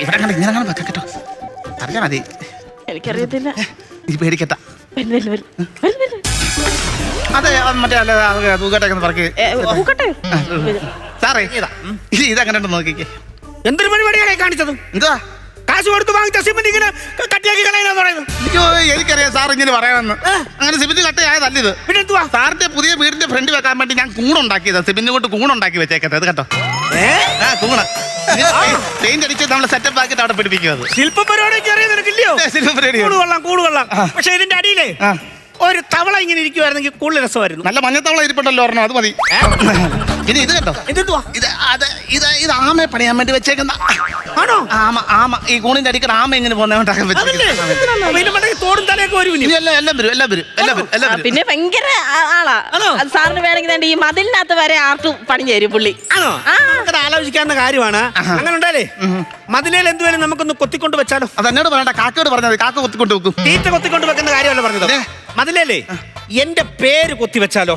ഇവിടെ കണ്ട ഇങ്ങനെ അങ്ങനെ വെക്കാം കേട്ടോ അറിയാൻ മതി എനിക്കറിയത്തില്ല നീ പേടിക്കട്ട വരും. അതെ മറ്റേ അല്ല തൂക്കട്ടെ പറക്കി ഊക്കട്ടെ. സാറേ ഇതങ്ങനെ ഉണ്ടോ നോക്കിക്കേ എന്തൊരു പരിപാടിയാണ് കാണിച്ചത്? എന്താ കാശ് കൊടുത്ത് വാങ്ങിച്ച സിമെന്റ് ഇങ്ങനെ കട്ടിയാക്കി കളയാന്ന് പറയുന്നത്? എനിക്കറിയാം സാർ ഇങ്ങനെ പറയാമെന്ന് അങ്ങനെ സിമെന്റ് കട്ടയായതല്ല ഇത്. പിന്നെ എന്തുവാ? സാറിന്റെ പുതിയ വീടിന്റെ ഫ്രണ്ട് വെക്കാൻ വേണ്ടി ഞാൻ കൂണുണ്ടാക്കിയത് സിമെന്റ് കൊണ്ട് കൂണുണ്ടാക്കി വെച്ചേക്കട്ടെ അത് കേട്ടോ കൂണ് പെയിന്റ് അടിച്ച് നമ്മൾ സെറ്റപ്പ് ആക്കിയിട്ട് അവിടെ പിടിപ്പിക്കുന്നത് ശില്പ പരിപാടിയൊക്കെ അറിയാൻ നിനക്കില്ലയോ? കൂട് കൊള്ളാം. പക്ഷെ ഇതിന്റെ അടിയിലേ ഒരു തവള ഇങ്ങനെ ഇരിക്കുവായിരുന്നെങ്കിൽ കൂടുതൽ രസമായിരുന്നു. നല്ല മഞ്ഞത്തവള ഇരിപ്പുണ്ടല്ലോ ഒരെണ്ണം അത് മതി. ഇനി ഇത് കേട്ടോ എന്തുവാ ഇത് ആമയെ പണിയാൻ വേണ്ടി വെച്ചേക്കുന്ന ആണോ? ആമ ഈ കൂണിന്റെ അടിക്കട ആമ എങ്ങനെ തോടും തലയൊക്കെ വരും ഇനി. എല്ലാം വരും പിന്നെ ഭയങ്കര ആളാ. അത് സാറിന് വേണമെങ്കിൽ ഈ മതിലിനകത്ത് വരെ ആർട്ട് പണി തരും പുള്ളി. ആണോ? നമുക്കത് ആലോചിക്കാവുന്ന കാര്യമാണ്. അങ്ങനെ ഉണ്ടാലേ മതിലേൽ എന്തുവരും നമുക്കൊന്ന് കൊത്തിക്കൊണ്ട് വെച്ചാലോ? അത് എന്നോട് പറയണ്ട കാക്കയോട് പറഞ്ഞത് കാക്ക കൊത്തിക്കൊണ്ട് വെക്കും. തീറ്റ കൊത്തിക്കൊണ്ട് വെക്കുന്ന കാര്യമല്ല പറഞ്ഞത്. മതിലേലേ എന്റെ പേര് കൊത്തി വെച്ചാലോ?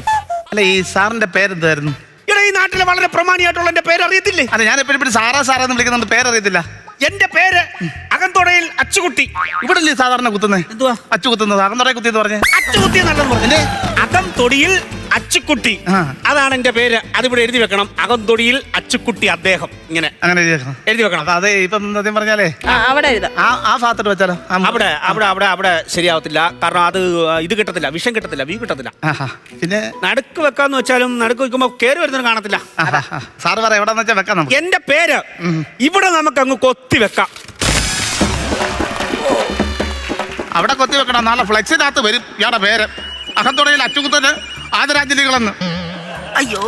അല്ല ഈ സാറിന്റെ പേരെന്തായിരുന്നു? ഇവിടെ ഈ നാട്ടിലെ വളരെ പ്രമാണിയായിട്ടുള്ള എന്റെ പേര് അറിയത്തില്ലേ? അതെ ഞാൻ എപ്പോഴും സാറാന്ന് വിളിക്കുന്നുണ്ട് പേരറിയത്തില്ല. എന്റെ പേര് അകന്തൊടയിൽ അച്ചുകുട്ടി. ഇവിടെ അല്ലേ സാധാരണ കുത്തുന്നേ? എന്തുവാ അച്ചു കുത്തുന്നത്? അകന്തൊടയിൽ കുത്തിയെന്ന് പറഞ്ഞേ അച്ചുകുത്തി നല്ലത് പറഞ്ഞു. അകംതൊടിയിൽ അച്ചുക്കുട്ടി അതാണ് എന്റെ പേര്. അതിവിടെ എഴുതി വെക്കണം. അകംതൊടിയിൽ അച്ചുക്കുട്ടി അദ്ദേഹം ഇങ്ങനെ അങ്ങനെ എഴുതി വെക്കണം. അതെ ഇപ്പം സത്യം പറഞ്ഞാലേ അവിടെ എഴുതാം. ആ ഭാഗത്തോട്ട് വെച്ചാലോ? അവിടെ അവിടെ അവിടെ അവിടെ ശരിയാവത്തില്ല. കാരണം അത് ഇത് കിട്ടത്തില്ല, വിഷം കിട്ടത്തില്ല, വീ കിട്ടത്തില്ല. പിന്നെ നടുക്ക് വെക്കാന്ന് വെച്ചാലും നടുക്ക് വെക്കുമ്പോ കേറി വരുന്നത് കാണത്തില്ല. സാറ് പറ എവിടെന്ന് വെച്ചാൽ വെക്കാം നമുക്ക്. എന്റെ പേര് ഇവിടെ നമുക്ക് അങ്ങ് കൊത്തി വെക്കാം. അവിടെ കൊത്തി വെക്കണം. നാളെ ഫ്ലെക്സിനകത്ത് വരും ഇയാളുടെ പേര് അകന്തൊടയിൽ അച്ചുകുത്തന് ആദരാഞ്ജലികളെന്ന്. അയ്യോ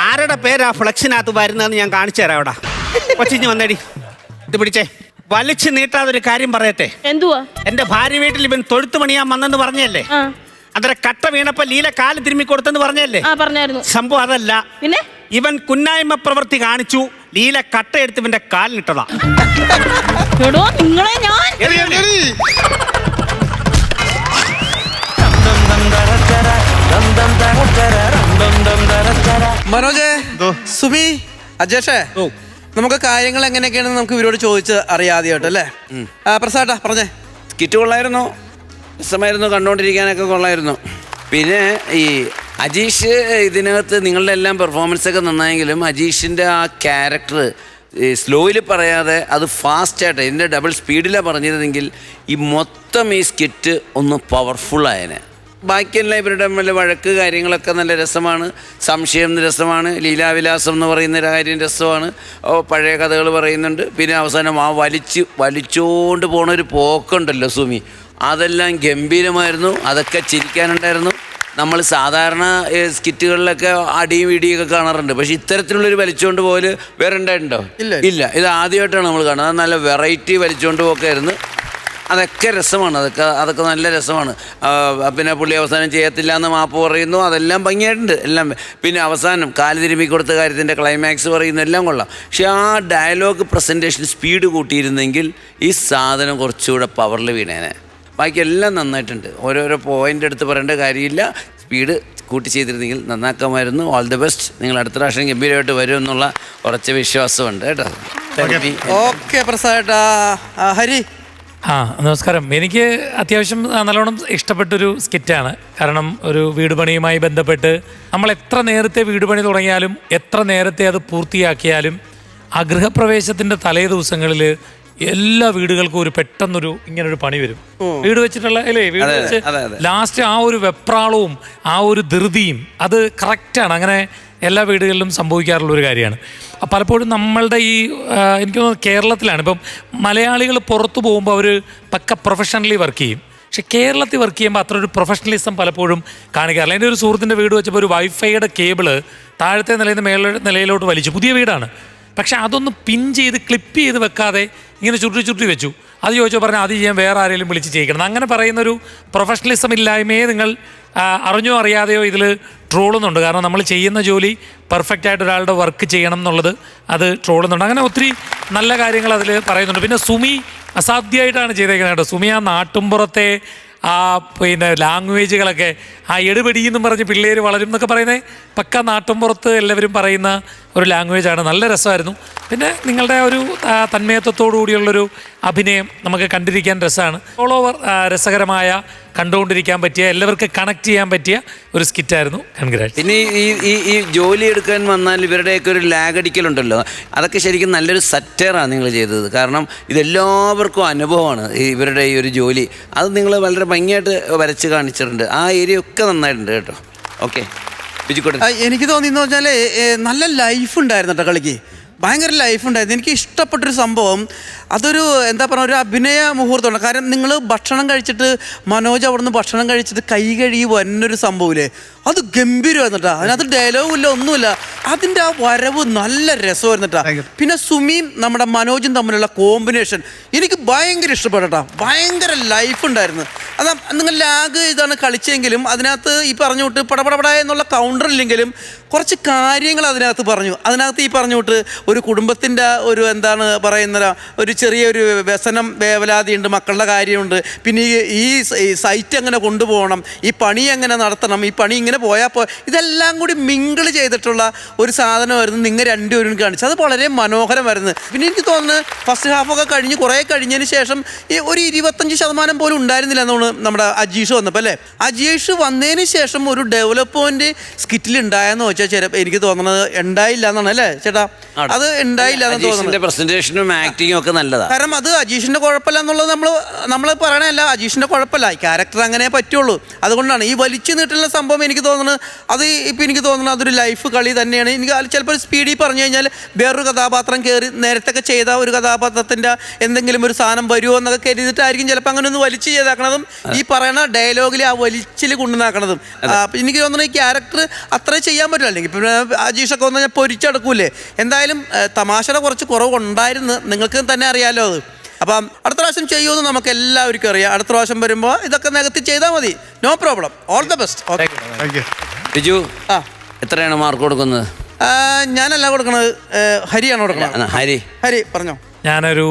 ആരുടെ പേരാ ഫ്ലെക്സിനകത്ത് വരുന്നതെന്ന് ഞാൻ കാണിച്ചു തരാം. അവിടെ കൊച്ചിഞ്ഞ് വന്നേടി ഇത് പിടിച്ചേ. വലിച്ചു നീട്ടാതൊരു കാര്യം പറയട്ടെ. എന്തുവാ? എന്റെ ഭാര്യ വീട്ടിൽ ഇവൻ തൊഴുത്ത് പണിയാൻ വന്നെന്ന് പറഞ്ഞല്ലേ? അന്നേരം കട്ട വീണപ്പോ ലീല കാല് തിരുമ്മി കൊടുത്തെന്ന് പറഞ്ഞല്ലേ? പറഞ്ഞായിരുന്നു. സംഭവം അതല്ല. പിന്നെ ഇവൻ കുന്നായ്മ പ്രവൃത്തി കാണിച്ചു. ലീല കട്ട എടുത്ത് ഇവന്റെ കാലിനിട്ടതാ. നിങ്ങളെ ഞാൻ മനോജേ, സുമി, അജേഷേ, നമുക്ക് കാര്യങ്ങൾ എങ്ങനെയൊക്കെയാണെന്ന് നമുക്ക് ഇവരോട് ചോദിച്ച് അറിയാതെയായിട്ട് അല്ലേ? പ്രസാദാ പറഞ്ഞേ. സ്കിറ്റ് കൊള്ളായിരുന്നു, രസമായിരുന്നു, കണ്ടുകൊണ്ടിരിക്കാനൊക്കെ കൊള്ളായിരുന്നു. പിന്നെ ഈ അജീഷ് ഇതിനകത്ത് നിങ്ങളുടെ എല്ലാം പെർഫോമൻസ് ഒക്കെ നന്നായെങ്കിലും അജീഷിൻ്റെ ആ ക്യാരക്ടർ സ്ലോയിൽ പറയാതെ അത് ഫാസ്റ്റായിട്ട് ഇതിൻ്റെ ഡബിൾ സ്പീഡിലാണ് പറഞ്ഞിരുന്നെങ്കിൽ ഈ മൊത്തം ഈ സ്കിറ്റ് ഒന്ന് പവർഫുള്ളായനെ. ബാക്കിയെല്ലാം ഇവരുടെ തമ്മിൽ വഴക്ക് കാര്യങ്ങളൊക്കെ നല്ല രസമാണ്. സംശയം രസമാണ്. ലീലാവിലാസം എന്ന് പറയുന്ന കാര്യം രസമാണ്. പഴയ കഥകൾ പറയുന്നുണ്ട്. പിന്നെ അവസാനം ആ വലിച്ചോണ്ട് പോണ ഒരു പോക്കുണ്ടല്ലോ സുമി, അതെല്ലാം ഗംഭീരമായിരുന്നു. അതൊക്കെ ചിരിക്കാനുണ്ടായിരുന്നു. നമ്മൾ സാധാരണ സ്കിറ്റുകളിലൊക്കെ അടിയും ഇടിയൊക്കെ കാണാറുണ്ട്. പക്ഷെ ഇത്തരത്തിലുള്ളൊരു വലിച്ചുകൊണ്ട് പോല് വേറെ ഉണ്ടായിട്ടുണ്ടോ? ഇല്ല. ഇത് ആദ്യമായിട്ടാണ് നമ്മൾ കാണുന്നത്. അത് നല്ല വെറൈറ്റി വലിച്ചുകൊണ്ട് പോക്കായിരുന്നു. അതൊക്കെ രസമാണ്. അതൊക്കെ നല്ല രസമാണ്. പിന്നെ പുള്ളി അവസാനം ചെയ്യത്തില്ല എന്ന് മാപ്പ് പറയുന്നു. അതെല്ലാം ഭംഗിയായിട്ടുണ്ട് എല്ലാം. പിന്നെ അവസാനം കാല് തിരുമ്മി കൊടുത്ത കാര്യത്തിൻ്റെ ക്ലൈമാക്സ് പറയുന്നു, എല്ലാം കൊള്ളാം. പക്ഷെ ആ ഡയലോഗ് പ്രസൻറ്റേഷൻ സ്പീഡ് കൂട്ടിയിരുന്നെങ്കിൽ ഈ സാധനം കുറച്ചുകൂടെ പവറിൽ വീണേനെ. ബാക്കിയെല്ലാം നന്നായിട്ടുണ്ട്. ഓരോരോ പോയിൻ്റ് എടുത്ത് പറയേണ്ട കാര്യമില്ല. സ്പീഡ് കൂട്ടി ചെയ്തിരുന്നെങ്കിൽ നന്നാക്കാമായിരുന്നു. All the best. നിങ്ങൾ അടുത്ത പ്രാവശ്യം ഗംഭീരമായിട്ട് വരും എന്നുള്ള ഉറച്ച വിശ്വാസമുണ്ട് കേട്ടോ. ഓക്കെ പ്രസാദേട്ടാ. ഹരി, ആ നമസ്കാരം. എനിക്ക് അത്യാവശ്യം നല്ലോണം ഇഷ്ടപ്പെട്ടൊരു സ്കിറ്റാണ്. കാരണം ഒരു വീട് പണിയുമായി ബന്ധപ്പെട്ട് നമ്മൾ എത്ര നേരത്തെ വീട് പണി തുടങ്ങിയാലും എത്ര നേരത്തെ അത് പൂർത്തിയാക്കിയാലും ആ ഗൃഹപ്രവേശത്തിൻ്റെ തലേ ദിവസങ്ങളിൽ എല്ലാ വീടുകൾക്കും ഒരു പെട്ടെന്നൊരു ഇങ്ങനൊരു പണി വരും. വീട് വെച്ചിട്ടുള്ള അല്ലേ, വീട് വെച്ച് ലാസ്റ്റ് ആ ഒരു വെപ്രാളവും ആ ഒരു ധൃതിയും അത് കറക്റ്റാണ്. അങ്ങനെ എല്ലാ വീടുകളിലും സംഭവിക്കാറുള്ള ഒരു കാര്യമാണ്. പലപ്പോഴും നമ്മളുടെ ഈ എനിക്ക് തോന്നുന്നു കേരളത്തിലാണ് ഇപ്പം മലയാളികൾ പുറത്തു പോകുമ്പോൾ അവർ പക്ക പ്രൊഫഷണലി വർക്ക് ചെയ്യും. പക്ഷെ കേരളത്തിൽ വർക്ക് ചെയ്യുമ്പോൾ അത്ര ഒരു പ്രൊഫഷണലിസം പലപ്പോഴും കാണിക്കാറില്ല. എൻ്റെ ഒരു സുഹൃത്തിൻ്റെ വീട് വെച്ചപ്പോൾ ഒരു വൈഫൈയുടെ കേബിള് താഴത്തെ നിലയിൽ നിന്ന് നിലയിലോട്ട് വലിച്ചു. പുതിയ വീടാണ്, പക്ഷെ അതൊന്ന് പിൻ ചെയ്ത് ക്ലിപ്പ് ചെയ്ത് വെക്കാതെ ഇങ്ങനെ ചുരുട്ടി വെച്ചു. അത് ചോദിച്ചോ പറഞ്ഞാൽ അത് ചെയ്യാൻ വേറെ ആരെങ്കിലും വിളിച്ച് ചെയ്യിക്കണം. അങ്ങനെ പറയുന്നൊരു പ്രൊഫഷണലിസം ഇല്ലായ്മയെ നിങ്ങൾ അറിഞ്ഞോ അറിയാതെയോ ഇതിൽ ട്രോളുന്നുണ്ട്. കാരണം നമ്മൾ ചെയ്യുന്ന ജോലി പെർഫെക്റ്റ് ആയിട്ട് ഒരാളുടെ വർക്ക് ചെയ്യണം എന്നുള്ളത് അത് ട്രോളുന്നുണ്ട്. അങ്ങനെ ഒത്തിരി നല്ല കാര്യങ്ങൾ അതിൽ പറയുന്നുണ്ട്. പിന്നെ സുമി അസാധ്യമായിട്ടാണ് ചെയ്തേക്കുന്നത് കേട്ടോ. സുമി ആ നാട്ടുംപുറത്തെ ആ പിന്നെ ലാംഗ്വേജുകളൊക്കെ ആ എടുപടിയെന്നും പറഞ്ഞ് പിള്ളേർ വളരും എന്നൊക്കെ പറയുന്നത് പക്ക നാട്ടുംപുറത്ത് എല്ലാവരും പറയുന്ന ഒരു ലാംഗ്വേജാണ്. നല്ല രസമായിരുന്നു. പിന്നെ നിങ്ങളുടെ ഒരു തന്മയത്വത്തോടു കൂടിയുള്ളൊരു അഭിനയം നമുക്ക് കണ്ടിരിക്കാൻ രസമാണ്. ഓൾ ഓവർ രസകരമായ, കണ്ടുകൊണ്ടിരിക്കാൻ പറ്റിയ, എല്ലാവർക്കും കണക്ട് ചെയ്യാൻ പറ്റിയ ഒരു സ്കിറ്റായിരുന്നു. കൺഗ്രാറ്റ്സ്. പിന്നെ ഈ ജോലി എടുക്കാൻ വന്നാൽ ഇവരുടെയൊക്കെ ഒരു ലാഗടിക്കലുണ്ടല്ലോ, അതൊക്കെ ശരിക്കും നല്ലൊരു സറ്ററാണ് നിങ്ങൾ ചെയ്തത്. കാരണം ഇതെല്ലാവർക്കും അനുഭവമാണ് ഇവരുടെ ഈ ഒരു ജോലി. അത് നിങ്ങൾ വളരെ ഭംഗിയായിട്ട് വരച്ച് കാണിച്ചിട്ടുണ്ട്. ആ ഏരിയ ഒക്കെ നന്നായിട്ടുണ്ട് കേട്ടോ. ഓക്കെ, എനിക്ക് തോന്നിയെന്ന് പറഞ്ഞാൽ നല്ല ലൈഫ് ഉണ്ടായിരുന്നു കേട്ടോ കളിക്ക്. ഭയങ്കര ലൈഫ് ഉണ്ടായിരുന്നു. എനിക്ക് ഇഷ്ടപ്പെട്ടൊരു സംഭവം അതൊരു എന്താ പറയുക, ഒരു അഭിനയ മുഹൂർത്തമാണ്. കാരണം നിങ്ങൾ ഭക്ഷണം കഴിച്ചിട്ട് മനോജ് അവിടുന്ന് ഭക്ഷണം കഴിച്ചിട്ട് കൈ കഴുകി വരുന്നൊരു സംഭവമില്ലേ, അത് ഗംഭീരമായിരുന്നു കേട്ടോ. അതിനകത്ത് ഡയലോഗും ഇല്ല, ഒന്നുമില്ല. അതിൻ്റെ ആ വരവ് നല്ല രസമായിരുന്നു കേട്ടോ. പിന്നെ സുമിയും നമ്മുടെ മനോജും തമ്മിലുള്ള കോമ്പിനേഷൻ എനിക്ക് ഭയങ്കര ഇഷ്ടപ്പെട്ടു കേട്ടോ. ഭയങ്കര ലൈഫ് ഉണ്ടായിരുന്നു. അതാ നിങ്ങൾ ലാഗ് ഇതാണ് കളിച്ചെങ്കിലും അതിനകത്ത് ഈ പറഞ്ഞു വിട്ട് പടപടപട എന്നുള്ള കൗണ്ടർ ഇല്ലെങ്കിലും കുറച്ച് കാര്യങ്ങൾ അതിനകത്ത് പറഞ്ഞു. അതിനകത്ത് ഈ പറഞ്ഞു വിട്ട് ഒരു കുടുംബത്തിൻ്റെ ഒരു എന്താണ് പറയുന്ന ഒരു ചെറിയൊരു വ്യസനം വേവലാതിയുണ്ട്, മക്കളുടെ കാര്യമുണ്ട്. പിന്നെ ഈ സൈറ്റ് എങ്ങനെ കൊണ്ടുപോകണം, ഈ പണി എങ്ങനെ നടത്തണം, ഈ പണി ഇങ്ങനെ പോയാൽ ഇതെല്ലാം കൂടി മിങ്കിൾ ചെയ്തിട്ടുള്ള ഒരു സാധനമായിരുന്നു നിങ്ങൾ രണ്ടുപേരും കാണിച്ചത്. അത് വളരെ മനോഹരമായിരുന്നു. പിന്നെ എനിക്ക് തോന്നുന്നു ഫസ്റ്റ് ഹാഫൊക്കെ കഴിഞ്ഞ് കുറേ കഴിഞ്ഞതിന് ശേഷം ഈ ഒരു 25% പോലും ഉണ്ടായിരുന്നില്ല എന്നാണ് നമ്മുടെ അജീഷ് വന്നപ്പോൾ അല്ലേ. അജീഷ് വന്നതിന് ശേഷം ഒരു ഡെവലപ്മെൻറ്റ് സ്കിറ്റിൽ ഉണ്ടായെന്ന് വെച്ചാൽ ചിലപ്പോൾ എനിക്ക് തോന്നുന്നത് ഉണ്ടായില്ല എന്നാണ് അല്ലേ ചേട്ടാ. അത് ഉണ്ടായില്ല എന്ന് തോന്നുന്നു. പ്രസന്റേഷനും ആക്ടിങ്ങും ഒക്കെ നല്ലതാണ്. കാരണം അത് അജീഷിന്റെ കുഴപ്പമില്ല എന്നുള്ളത് നമ്മൾ പറയണല്ല. അജീഷിന്റെ കുഴപ്പമില്ല, ഈ ക്യാരക്ടർ അങ്ങനെ പറ്റുള്ളൂ. അതുകൊണ്ടാണ് ഈ വലിച്ചു നീട്ടുള്ള സംഭവം എനിക്ക് തോന്നുന്നത്. അത് ഇപ്പം എനിക്ക് തോന്നുന്നത് അതൊരു ലൈഫ് കളി തന്നെയാണ്. എനിക്ക് ചിലപ്പോൾ സ്പീഡിൽ പറഞ്ഞു കഴിഞ്ഞാൽ വേറൊരു കഥാപാത്രം കയറി നേരത്തെ ചെയ്ത ഒരു കഥാപാത്രത്തിൻ്റെ എന്തെങ്കിലും ഒരു സാധനം വരുമോ എന്നൊക്കെ കരുതിയിട്ടായിരിക്കും ചിലപ്പോൾ അങ്ങനെ ഒന്ന് വലിച്ചു ചെയ്താക്കണതും ഈ പറയുന്ന ഡയലോഗിൽ ആ വലിച്ചിൽ കൊണ്ടുനാക്കണതും. എനിക്ക് തോന്നുന്നത് ഈ ക്യാരക്ടർ അത്ര ചെയ്യാൻ പറ്റില്ല. അല്ലെങ്കിൽ പിന്നെ അജീഷൊക്കെ വന്ന് ഞാൻ പൊരിച്ചടക്കൂലേ. എന്തായാലും തമാശയുടെ കുറച്ച് കുറവുണ്ടായിരുന്നു, നിങ്ങൾക്ക് തന്നെ അറിയാമല്ലോ അത്. അപ്പം അടുത്ത പ്രാവശ്യം ചെയ്യുമെന്ന് നമുക്ക് എല്ലാവർക്കും അറിയാം. അടുത്ത പ്രാവശ്യം വരുമ്പോൾ ഇതൊക്കെ നികത്തി ചെയ്താൽ മതി. No problem. All the best. Okay Biju, എത്രയാണ് മാർക്ക് കൊടുക്കുന്നത്? ഞാനല്ല കൊടുക്കണത്, ഹരിയാണ് കൊടുക്കണത്. ഹരി പറഞ്ഞോ. ഞാനൊരു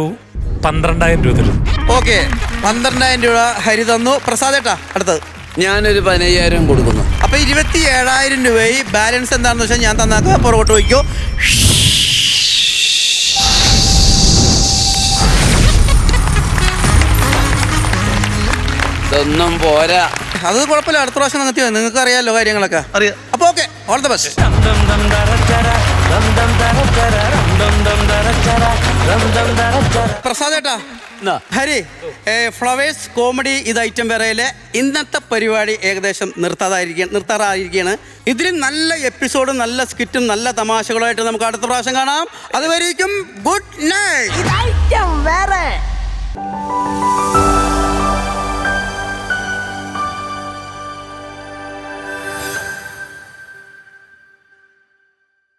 12,000 രൂപ തരും. ഓക്കെ, 12,000 രൂപ ഹരി തന്നു. പ്രസാദേട്ടാ അടുത്തത്. ഞാനൊരു 15,000 കൊടുക്കുന്നു. അപ്പോൾ 27,000 രൂപയായി. ബാലൻസ് എന്താണെന്ന് വെച്ചാൽ ഞാൻ തന്നാക്ക, പുറകോട്ട് വയ്ക്കോ. ഇതൊന്നും പോരാ. അത് കുഴപ്പമില്ല, അടുത്ത പ്രാവശ്യം നിങ്ങത്തി നിങ്ങൾക്ക് അറിയാമല്ലോ കാര്യങ്ങളൊക്കെ അറിയാം. അപ്പോൾ ഓക്കെ, ഓൾ ദ ബെസ്റ്റ്. പ്രസാദേട്ടാ, ഹരി, ഫ്ലവേഴ്സ് കോമഡി ഇത് ഐറ്റം വേറയിലെ ഇന്നത്തെ പരിപാടി ഏകദേശം നിർത്താറായിരിക്കുകയാണ്. ഇതിൽ നല്ല എപ്പിസോഡും നല്ല സ്കിറ്റും നല്ല തമാശകളായിട്ട് നമുക്ക് അടുത്ത പ്രാവശ്യം കാണാം. അതുവരേക്കും ഗുഡ് നൈറ്റ്.